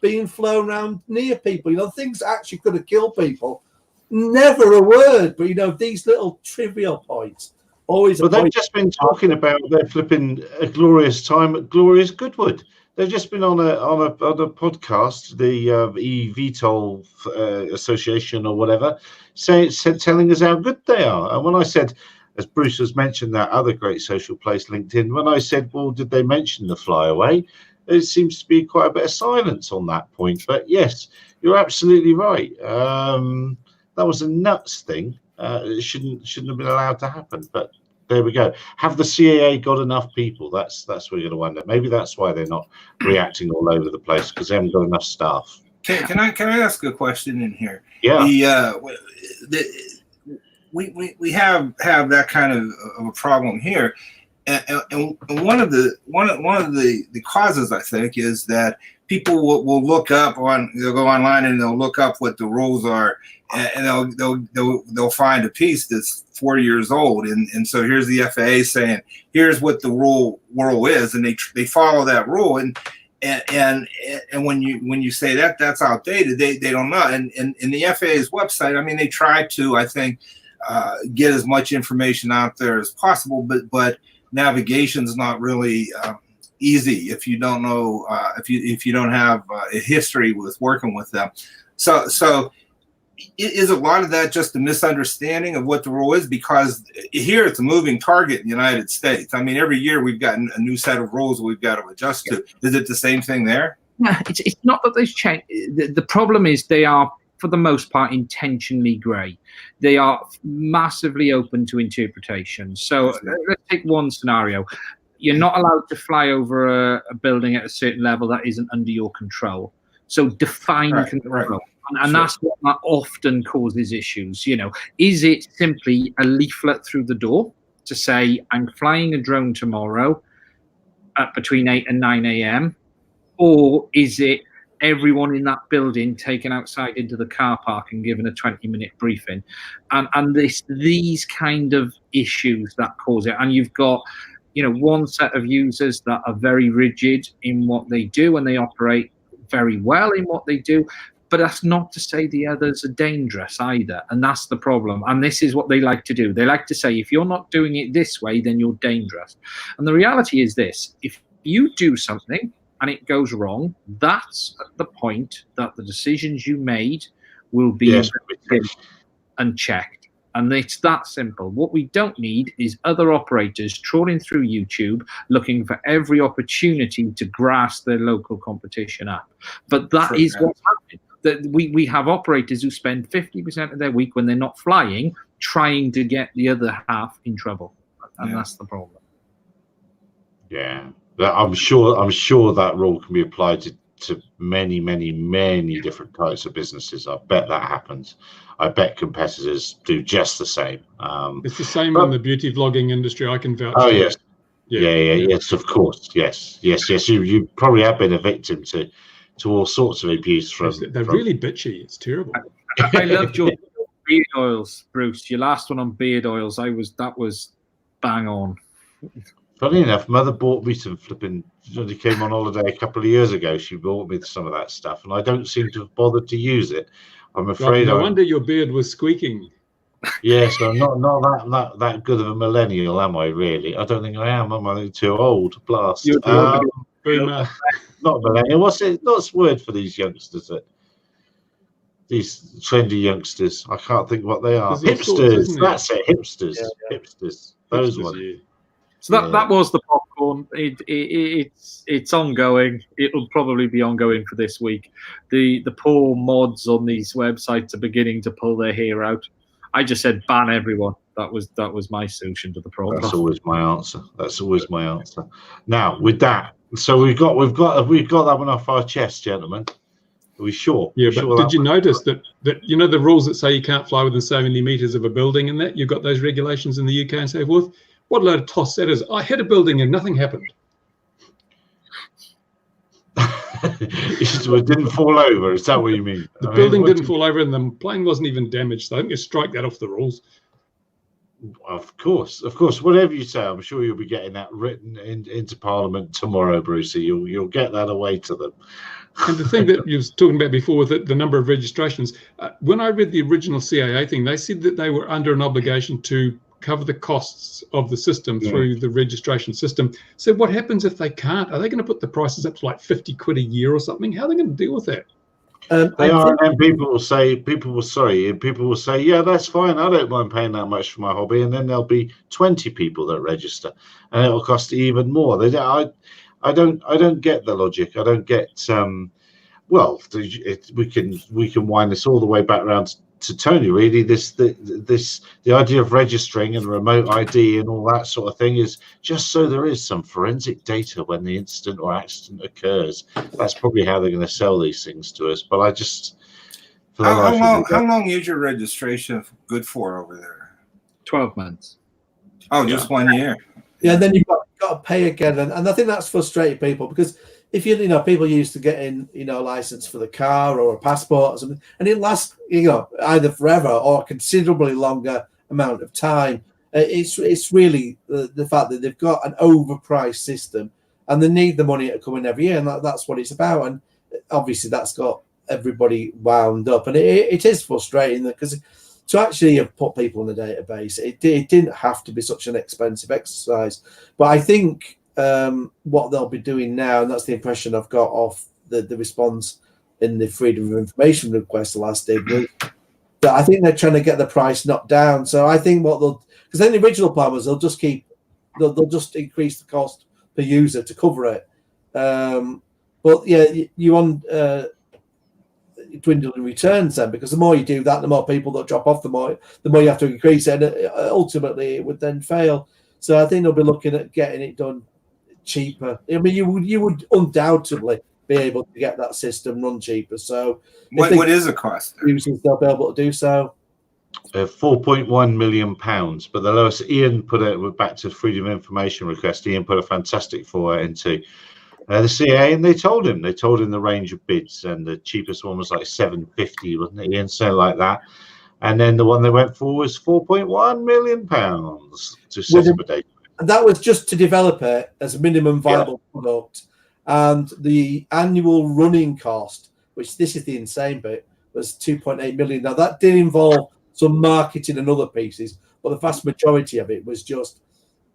being flown around near people. You know, things that actually could have killed people. Never a word, but you know, these little trivial points always. But they've just been talking about their flipping a glorious time at Glorious Goodwood. They've just been on a podcast, the eVTOL Association or whatever, telling us how good they are. And when I said, as Bruce has mentioned, that other great social place, LinkedIn, when I said, well, did they mention the flyaway? There seems to be quite a bit of silence on that point. But yes, you're absolutely right. That was a nuts thing. It shouldn't have been allowed to happen. But there we go. Have the CAA got enough people? That's we're going to wonder. Maybe that's why they're not reacting all over the place, because they haven't got enough staff. Can I ask a question in here? Yeah. We have that kind of a problem here, and one of the causes, I think, is that people will look up they'll go online and they'll look up what the rules are, and they'll find a piece that's 40 years old, and so here's the FAA saying here's what the rule is, and they follow that rule, and when you say that's outdated, they don't know, and in the FAA's website, I mean, they try to, I think, get as much information out there as possible, but navigation's not really easy if you don't know, if you don't have a history with working with them. So is a lot of that just a misunderstanding of what the rule is? Because here it's a moving target in the United States. I mean, every year we've got a new set of rules we've got to adjust to. Is it the same thing there? No, it's not that they've changed. The problem is they are, for the most part, intentionally grey. They are massively open to interpretation. So let's take one scenario. You're not allowed to fly over a building at a certain level that isn't under your control. So define control. Right. And that's what that often causes issues. You know, is it simply a leaflet through the door to say, I'm flying a drone tomorrow at between 8 and 9 a.m.? Or is it everyone in that building taken outside into the car park and given a 20-minute briefing? And these kind of issues that cause it. And you've got, you know, one set of users that are very rigid in what they do, and they operate very well in what they do. But that's not to say the others are dangerous either. And that's the problem. And this is what they like to do. They like to say, if you're not doing it this way, then you're dangerous. And the reality is this: if you do something and it goes wrong, that's at the point that the decisions you made will be investigated and checked. And it's that simple. What we don't need is other operators trawling through YouTube looking for every opportunity to grass their local competition app. But that is what's happening. That we have operators who spend 50% of their week when they're not flying trying to get the other half in trouble. And that's the problem. Yeah. I'm sure that rule can be applied to many, many, many different types of businesses. I bet that happens. I bet competitors do just the same. It's the same in the beauty vlogging industry. I can vouch. Oh, yes. Yes, of course. Yes. You probably have been a victim to all sorts of abuse from. They're really bitchy. It's terrible. I loved your beard oils, Bruce. Your last one on beard oils. That was bang on. Funny enough, Mother bought me some flipping. When he came on holiday a couple of years ago, she bought me some of that stuff, and I don't seem to have bothered to use it. I'm afraid. No wonder your beard was squeaking. Yes, I'm not that good of a millennial, am I? Really, I don't think I am. I'm too old. Blast. Boomer. Not millennial. What's the word for these youngsters? These trendy youngsters. I can't think what they are. Hipsters. That's it. Hipsters. Hipsters. Those ones. Yeah. So that was the popcorn. It's ongoing. It'll probably be ongoing for this week. The poor mods on these websites are beginning to pull their hair out. I just said ban everyone. That was my solution to the problem. That's always my answer. Now with that, so we've got that one off our chest, gentlemen. Are we sure? Yeah, but did you notice that you know the rules that say you can't fly within so many meters of a building, and that you've got those regulations in the UK and so forth? What a load of toss that is. I hit a building and nothing happened. It didn't fall over. Is that what you mean? The building didn't fall over and the plane wasn't even damaged. So I think you strike that off the rules. Of course. Whatever you say, I'm sure you'll be getting that written into Parliament tomorrow, Brucey. You'll get that away to them. And the thing that you was talking about before with the number of registrations, when I read the original CAA thing, they said that they were under an obligation to cover the costs of the system through the registration system. So what happens if they can't? Are they going to put the prices up to like 50 quid a year or something? How are they going to deal with that? They are, and people will say, yeah, that's fine. I don't mind paying that much for my hobby. And then there'll be 20 people that register, and it'll cost even more. I don't get the logic. I don't get. We can wind this all the way back around to Tony, really, the idea of registering and remote ID and all that sort of thing is just so there is some forensic data when the incident or accident occurs. That's probably how they're going to sell these things to us. But I just how long is your registration good for over there? 12 months. Oh, just 1 year. Yeah, then you've got to pay again, and I think that's frustrating people, because if you know, people used to getting, you know, a license for the car or a passport or something, and it lasts, you know, either forever or a considerably longer amount of time. It's really the fact that they've got an overpriced system and they need the money to come in every year, and that's what it's about. And obviously that's got everybody wound up, and it is frustrating because to actually have put people in the database, it didn't have to be such an expensive exercise. But I think what they'll be doing now, and that's the impression I've got off the response in the Freedom of Information request the last day, was that I think they're trying to get the price knocked down. So I think what they'll, because then the original plan was they'll just increase the cost per user to cover it. But yeah, you want dwindling returns then, because the more you do that, the more people that drop off, the more you have to increase it, and ultimately it would then fail. So I think they'll be looking at getting it done cheaper. I mean, you would undoubtedly be able to get that system run cheaper. So what is the cost? Users, they'll be able to do so. £4.1 million, but the lowest, Ian put it back to Freedom of Information request. Ian put a fantastic forward into the CA, and they told him the range of bids, and the cheapest one was like 750, wasn't it, Ian? So like that, and then the one they went for was £4.1 million to set up a database. And that was just to develop it as a minimum viable product, and the annual running cost, which this is the insane bit, was 2.8 million. Now that did involve some marketing and other pieces, but the vast majority of it was just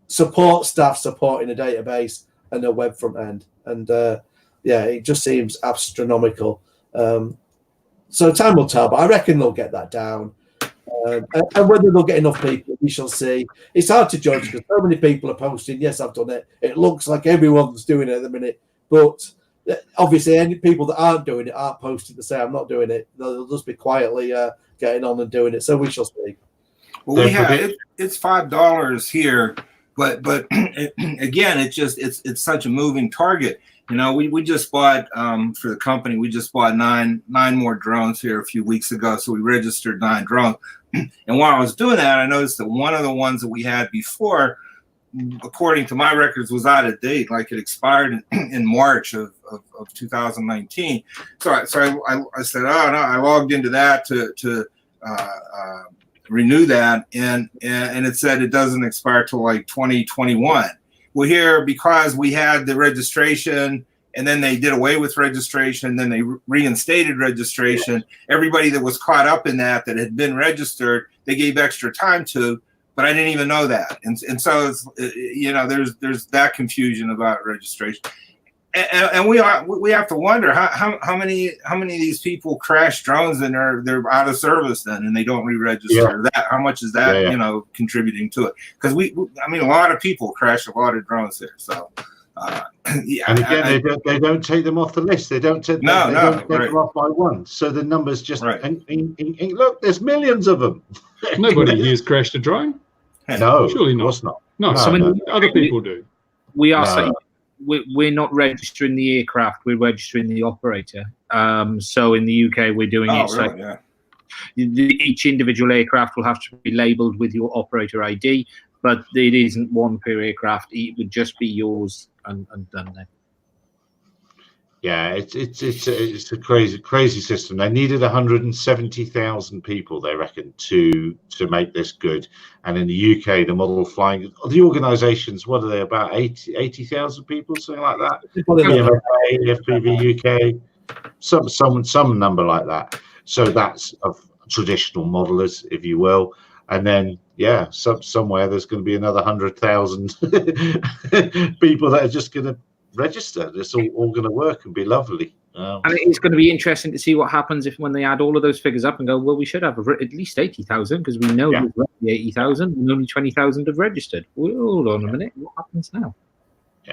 support staff supporting a database and a web front end. And it just seems astronomical. So time will tell, but I reckon they'll get that down. And whether they'll get enough people, we shall see. It's hard to judge because so many people are posting, yes, I've done it. It looks like everyone's doing it at the minute. But obviously, any people that aren't doing it aren't posting to say, I'm not doing it. They'll just be quietly getting on and doing it. So we shall see. Well, it's $5 here. But again, it's such a moving target. You know, we just bought for the company. We just bought nine more drones here a few weeks ago. So we registered 9 drones. And while I was doing that, I noticed that one of the ones that we had before, according to my records, was out of date. Like it expired in March of 2019. So I said, oh no, I logged into that to renew that, and it said it doesn't expire till like 2021. Well, here, because we had the registration and then they did away with registration, then they reinstated registration, everybody that was caught up in that had been registered, they gave extra time to, but I didn't even know that. And so it's, you know, there's that confusion about registration. And we have to wonder how many of these people crash drones and they're out of service then, and they don't re-register. That how much is that you know, contributing to it? Because I mean a lot of people crash a lot of drones there. So and again, they don't take them off the list. They don't take them off by one. So the numbers just look. There's millions of them. Nobody here's crashed a drone. No, surely not. No, other people do. We are saying. We're not registering the aircraft, we're registering the operator. So in the UK, we're doing it. So each individual aircraft will have to be labeled with your operator ID, but it isn't one per aircraft. It would just be yours and done then. Yeah, it's a crazy system. They needed 170,000 people, they reckon, to make this good. And in the UK, the model flying, the organisations, what are they, about 80,000 people, something like that? PMFA, FPV UK, some number like that. So that's of traditional modelers, if you will. And then, somewhere there's going to be another 100,000 people that are just going to register. It's all going to work and be lovely. And it's going to be interesting to see what happens when they add all of those figures up and go, well, we should have at least 80,000 because we know there's roughly 80,000 and only 20,000 have registered. Well, hold on a minute, what happens now?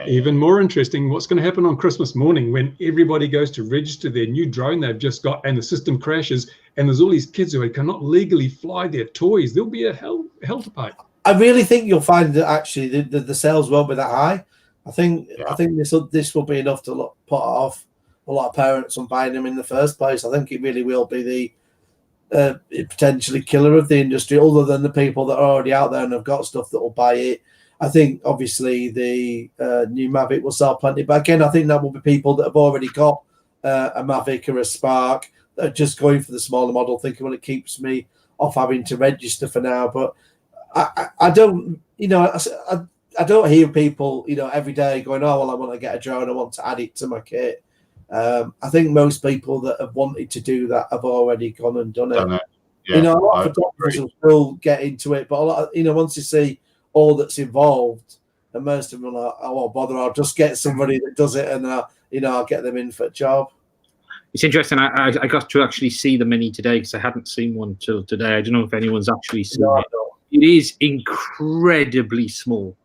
Even more interesting, what's going to happen on Christmas morning when everybody goes to register their new drone they've just got and the system crashes and there's all these kids who cannot legally fly their toys. There'll be a hell to pay. I really think you'll find that actually the sales won't be that high. I think this will be enough to put off a lot of parents from buying them in the first place. I think it really will be the potentially killer of the industry, other than the people that are already out there and have got stuff that will buy it. I think obviously the new Mavic will sell plenty, but again, I think that will be people that have already got a Mavic or a Spark that are just going for the smaller model, thinking, well, it keeps me off having to register for now. But I don't, I don't hear people, every day going, oh, well, I want to get a drone, I want to add it to my kit. I think most people that have wanted to do that have already gone and done it. Yeah, a lot of photographers will still get into it, but a lot of, once you see all that's involved, and most of them are like, I won't bother, I'll just get somebody that does it, and I'll get them in for a job. It's interesting. I got to actually see the Mini today because I hadn't seen one till today. I don't know if anyone's actually seen it. It is incredibly small.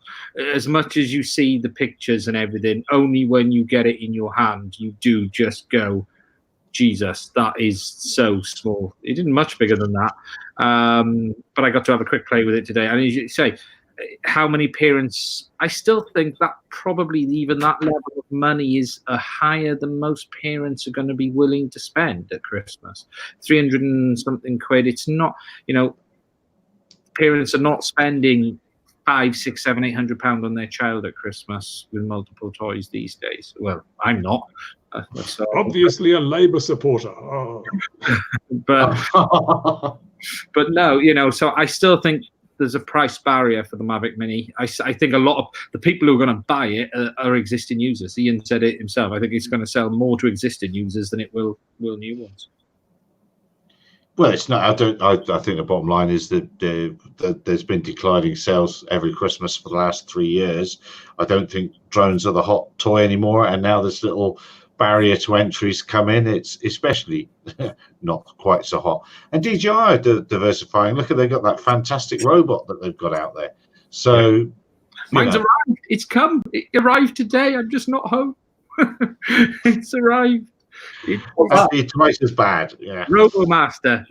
As much as you see the pictures and everything, only when you get it in your hand, you do just go, Jesus, that is so small. It isn't much bigger than that. But I got to have a quick play with it today. And as you say, how many parents, I still think that probably even that level of money is higher than most parents are going to be willing to spend at Christmas. 300 and something quid. It's not, parents are not spending £500, £600, £700, £800 on their child at Christmas with multiple toys these days. Well, I'm not. Obviously a Labour supporter. Oh. but no, so I still think there's a price barrier for the Mavic Mini. I think a lot of the people who are going to buy it are existing users. Ian said it himself. I think it's going to sell more to existing users than it will new ones. Well, it's not. I think the bottom line is that there's been declining sales every Christmas for the last 3 years. I don't think drones are the hot toy anymore, and now this little barrier to entries come in. It's especially not quite so hot. And DJI are diversifying. Look, they've got that fantastic robot that they've got out there. So mine's arrived. It's come. It arrived today. I'm just not home. It's arrived. It's twice as bad. Yeah. RoboMaster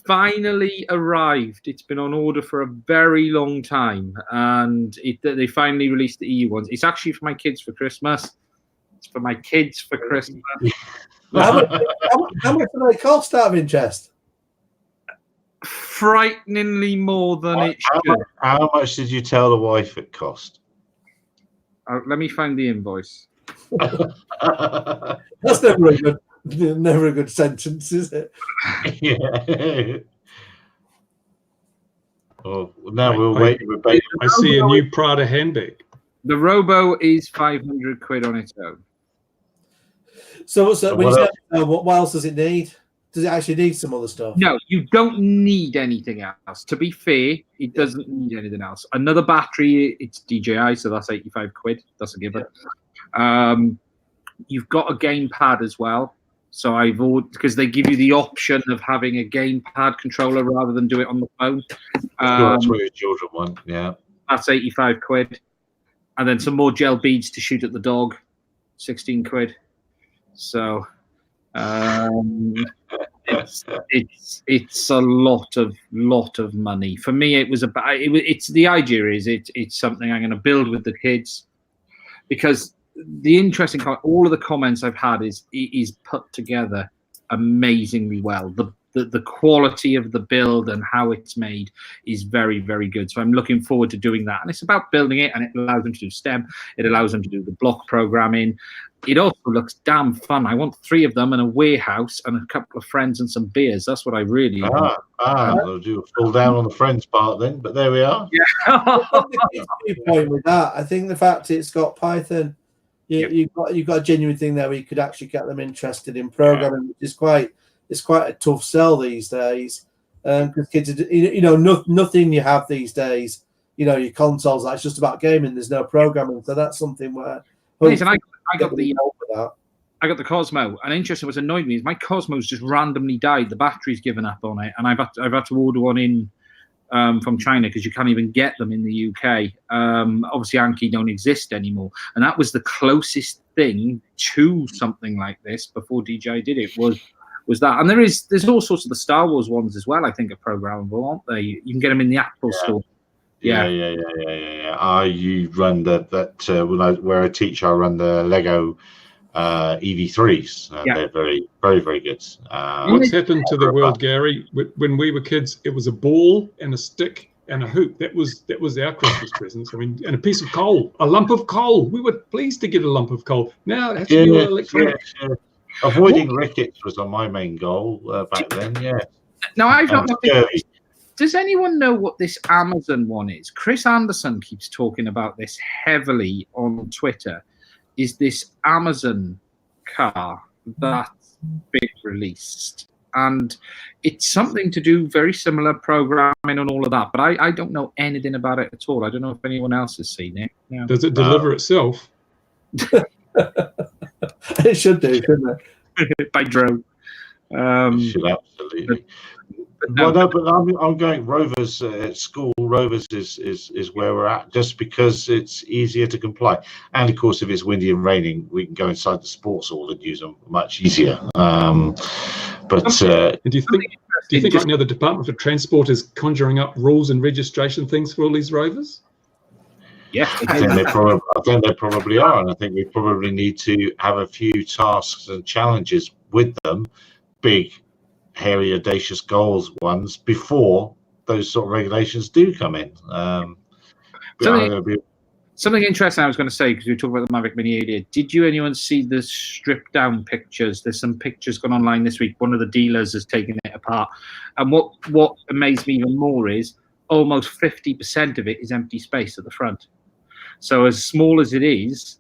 finally arrived. It's been on order for a very long time, and they finally released the EU ones. It's actually for my kids for Christmas. It's for my kids for Christmas. How much do they cost, out of interest? Frighteningly more than it should. How much did you tell the wife it cost? Let me find the invoice. That's never a good sentence, is it? Yeah. Oh, now we'll wait. I see a new Prada handbag. The Robo is 500 quid on its own. So what else does it need? Does it actually need some other stuff? No, you don't need anything else. To be fair, it doesn't need anything else. Another battery, it's DJI, so that's 85 quid. That's a given. You've got a gamepad as well. So I've ordered, because they give you the option of having a gamepad controller rather than do it on the phone. That's what your children want, yeah. That's 85 quid. And then some more gel beads to shoot at the dog, 16 quid. So it's a lot of money. For me, it's the idea is it's something I'm going to build with the kids, because the interesting all of the comments I've had is put together amazingly well. The quality of the build and how it's made is very, very good. So I'm looking forward to doing that. And it's about building it, and it allows them to do STEM. It allows them to do the block programming. It also looks damn fun. I want 3 of them in a warehouse and a couple of friends and some beers. That's what I really want. They'll do a full down on the friends part then, but there we are. Yeah. Point with that. I think the fact it's got Python, you've got a genuine thing there where you could actually get them interested in programming, which is quite a tough sell these days. Because kids, nothing you have these days, your consoles, that's just about gaming. There's no programming, so that's something where. Listen, I got the Cosmo, and interesting, what's annoyed me is my Cosmo's just randomly died. The battery's given up on it, and I've had to order one in from China because you can't even get them in the UK. Obviously, Anki don't exist anymore, and that was the closest thing to something like this before DJI did it. Was that? And there's all sorts of the Star Wars ones as well. I think are programmable, aren't they? You can get them in the Apple store. Yeah. You run where I teach, I run the Lego EV3s. They're very, very, very good. What's happened to the world, Gary? When we were kids, it was a ball and a stick and a hoop. That was our Christmas presents. I mean, and a piece of coal, a lump of coal. We were pleased to get a lump of coal. Now it has to be electronic. Yeah. Avoiding rickets was on my main goal back then. Yeah. Now I've not. Does anyone know what this Amazon one is? Chris Anderson keeps talking about this heavily on Twitter. Is this Amazon car that's been released? And it's something to do very similar programming and all of that. But I don't know anything about it at all. I don't know if anyone else has seen it. Yeah. Does it deliver itself? It should do, shouldn't it? By drone. It should absolutely. But I'm going Rovers at school. Rovers is where we're at, just because it's easier to comply. And of course, if it's windy and raining, we can go inside the sports hall and use them much easier. And do you think right now the Department for Transport is conjuring up rules and registration things for all these rovers? Yeah, I think they probably are, and I think we probably need to have a few tasks and challenges with them, big, hairy, audacious goals ones, before those sort of regulations do come in. Something interesting I was going to say, because we talked about the Mavic Mini 8. Did anyone see the stripped down pictures? There's some pictures gone online this week. One of the dealers has taken it apart, and what amazed me even more is almost 50% of it is empty space at the front. So as small as it is,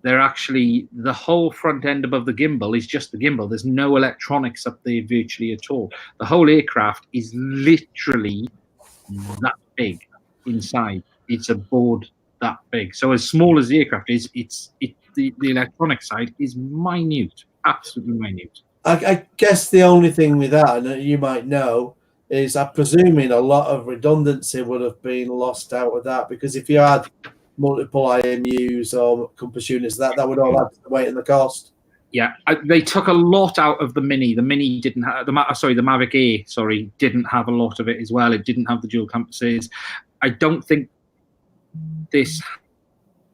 they're actually, the whole front end above the gimbal is just the gimbal. There's no electronics up there virtually at all. The whole aircraft is literally that big inside. It's a board that big. So as small as the aircraft is, the electronic side is minute, absolutely minute. I guess the only thing with that, and you might know, is I'm presuming a lot of redundancy would have been lost out of that, because if you had multiple IMUs or compass units, that would all add to the weight and the cost. Yeah, they took a lot out of the Mini. The Mini didn't have the Mavic Air. Didn't have a lot of it as well. It didn't have the dual compasses. I don't think this.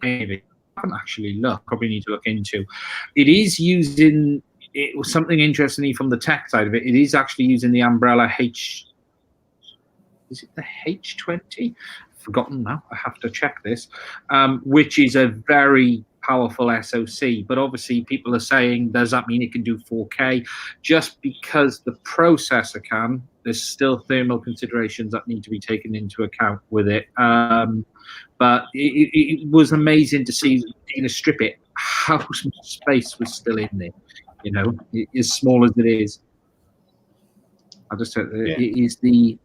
Maybe I haven't actually looked. Probably need to look into. It is using. It was something interesting from the tech side of it. It is actually using the Umbrella H. Is it the H20? Forgotten now. I have to check this. Which is a very powerful SoC, but obviously people are saying, does that mean it can do 4K? Just because the processor can, there's still thermal considerations that need to be taken into account with it. But it was amazing to see in a strip it, how much space was still in there. As small as it is. I'll just say it is the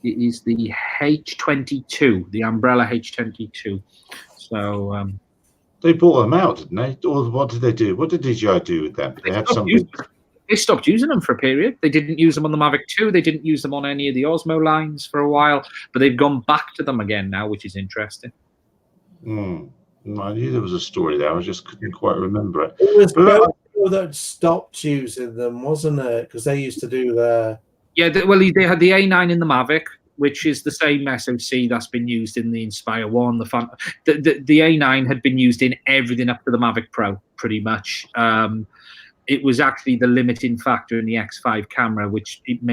H22, the Umbrella H22. So they bought them out, didn't they? Or what did they do? What did DJI do with them? They had something. They stopped using them for a period. They didn't use them on the Mavic 2. They didn't use them on any of the Osmo lines for a while, but they've gone back to them again now, which is interesting. I knew there was a story there. I just couldn't quite remember it. It was people that stopped using them, wasn't it? Because they used to do their... Yeah, they had the A9 in the Mavic, which is the same SoC that's been used in the Inspire 1. The A9 had been used in everything up to the Mavic Pro, pretty much. It was actually the limiting factor in the X5 camera, which it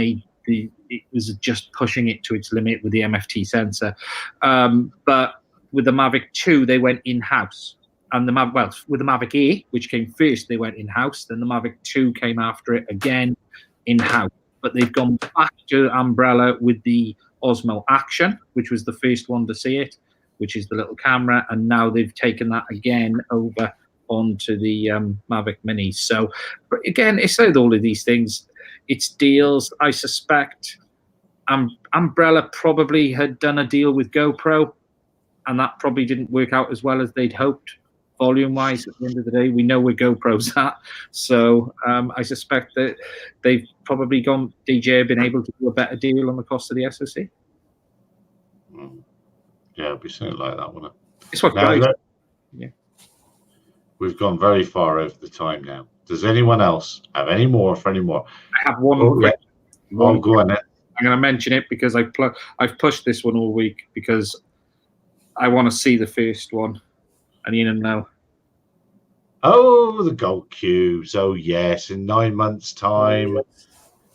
was just pushing it to its limit with the MFT sensor. But with the Mavic 2, they went in-house. And with the Mavic Air, which came first, they went in-house. Then the Mavic 2 came after it again in-house. But they've gone back to Umbrella with the Osmo Action, which was the first one to see it, which is the little camera. And now they've taken that again over onto the Mavic Mini. So, but again, it's like all of these things, it's deals. I suspect Umbrella probably had done a deal with GoPro, and that probably didn't work out as well as they'd hoped. Volume-wise, at the end of the day, we know where GoPro's at. So I suspect that they've probably DJI been able to do a better deal on the cost of the SoC. Yeah, it'll be something like that, wouldn't it? It's what Now, guys. look, Yeah. we've gone very far over the time now. Does anyone else have any more for any more? I have one. Oh, yeah. One Go on then. I'm going to mention it because I've pushed this one all week because I want to see the first one. I need to know. Oh, the gold cubes. Oh, yes. In 9 months' time.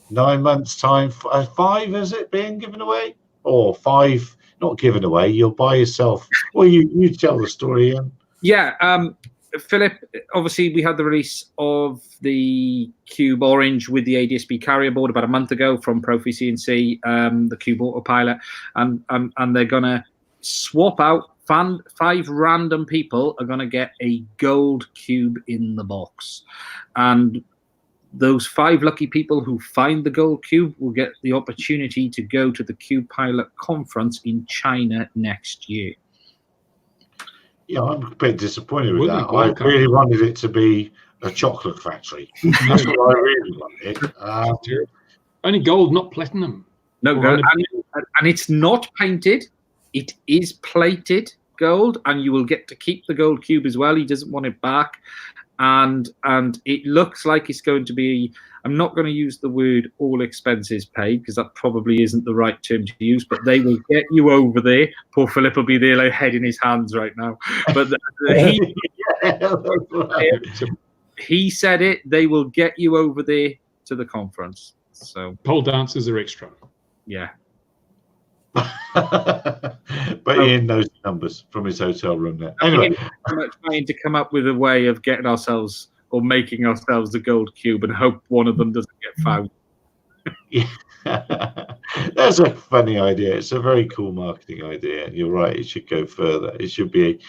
9 months' time. 5, is it being given away? Or 5, not given away. You'll buy yourself. Well, you tell the story, Ian. Yeah. Philip, obviously, we had the release of the Cube Orange with the ADSB carrier board about a month ago from Profi CNC, the Cube Autopilot, and they're going to swap out. 5 random people are going to get a gold cube in the box, and those 5 lucky people who find the gold cube will get the opportunity to go to the Cube Pilot conference in China next year. Yeah, I'm a bit disappointed with that. I really wanted it to be a chocolate factory. That's what I really wanted. Only gold, not platinum. No gold, and it's not painted. It is plated gold, and you will get to keep the gold cube as well. He doesn't want it back, and it looks like it's going to be. I'm not going to use the word all expenses paid because that probably isn't the right term to use, but they will get you over there. Poor Philip will be there like head in his hands right now. But he said it. They will get you over there to the conference. So pole dancers are extra. Yeah. But Ian knows the numbers from his hotel room there. Anyway, trying to come up with a way of getting ourselves or making ourselves the gold cube and hope one of them doesn't get found. Yeah. That's a funny idea. It's a very cool marketing idea. You're right. It should go further. It should be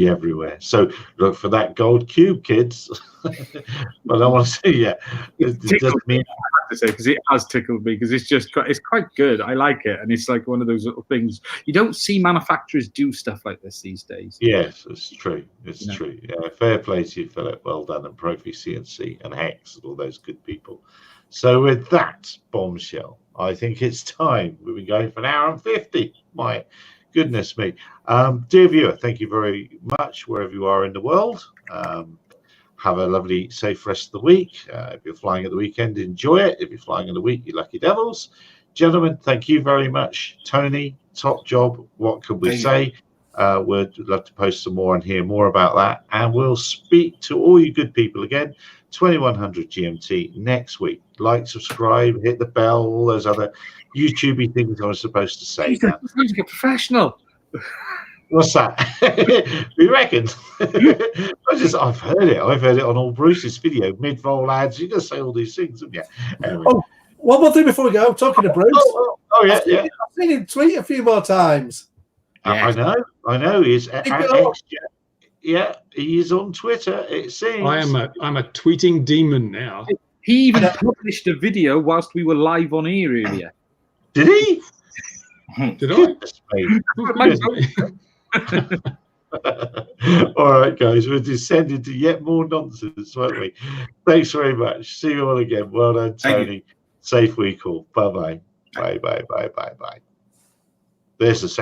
everywhere. So look for that gold cube, kids. But I want to say, yeah, it doesn't mean to say because it has tickled me because it's quite good. I like it, and it's like one of those little things you don't see manufacturers do stuff like this these days. Yes, it's true. It's true. Yeah, fair play to you, Philip. Well done, and Profi CNC and Hex and all those good people. So with that bombshell, I think it's time. We've been going for an hour and 50. My goodness me. Dear viewer, thank you very much wherever you are in the world. Have a lovely, safe rest of the week. If you're flying at the weekend, enjoy it. If you're flying in the week, you lucky devils. Gentlemen, thank you very much. Tony, top job. What can we say? We'd love to post some more and hear more about that. And we'll speak to all you good people again, 2100 GMT next week. Like, subscribe, hit the bell, all those other YouTube-y things I was supposed to say. He's like a professional. What's that? You reckon? I've heard it. I've heard it on all Bruce's video, mid-roll ads. You just say all these things, haven't you? Anyway. Oh, one more thing before we go. Talking to Bruce. Yeah. I've seen him tweet a few more times. I know. He's yeah, he is on Twitter. It seems. I'm a tweeting demon now. He even published a video whilst we were live on air earlier. Did he? Did I? All right, guys, we're descending to yet more nonsense, won't we? Thanks very much. See you all again. Well done, Tony. Safe week all. Bye-bye. Bye. There's the second.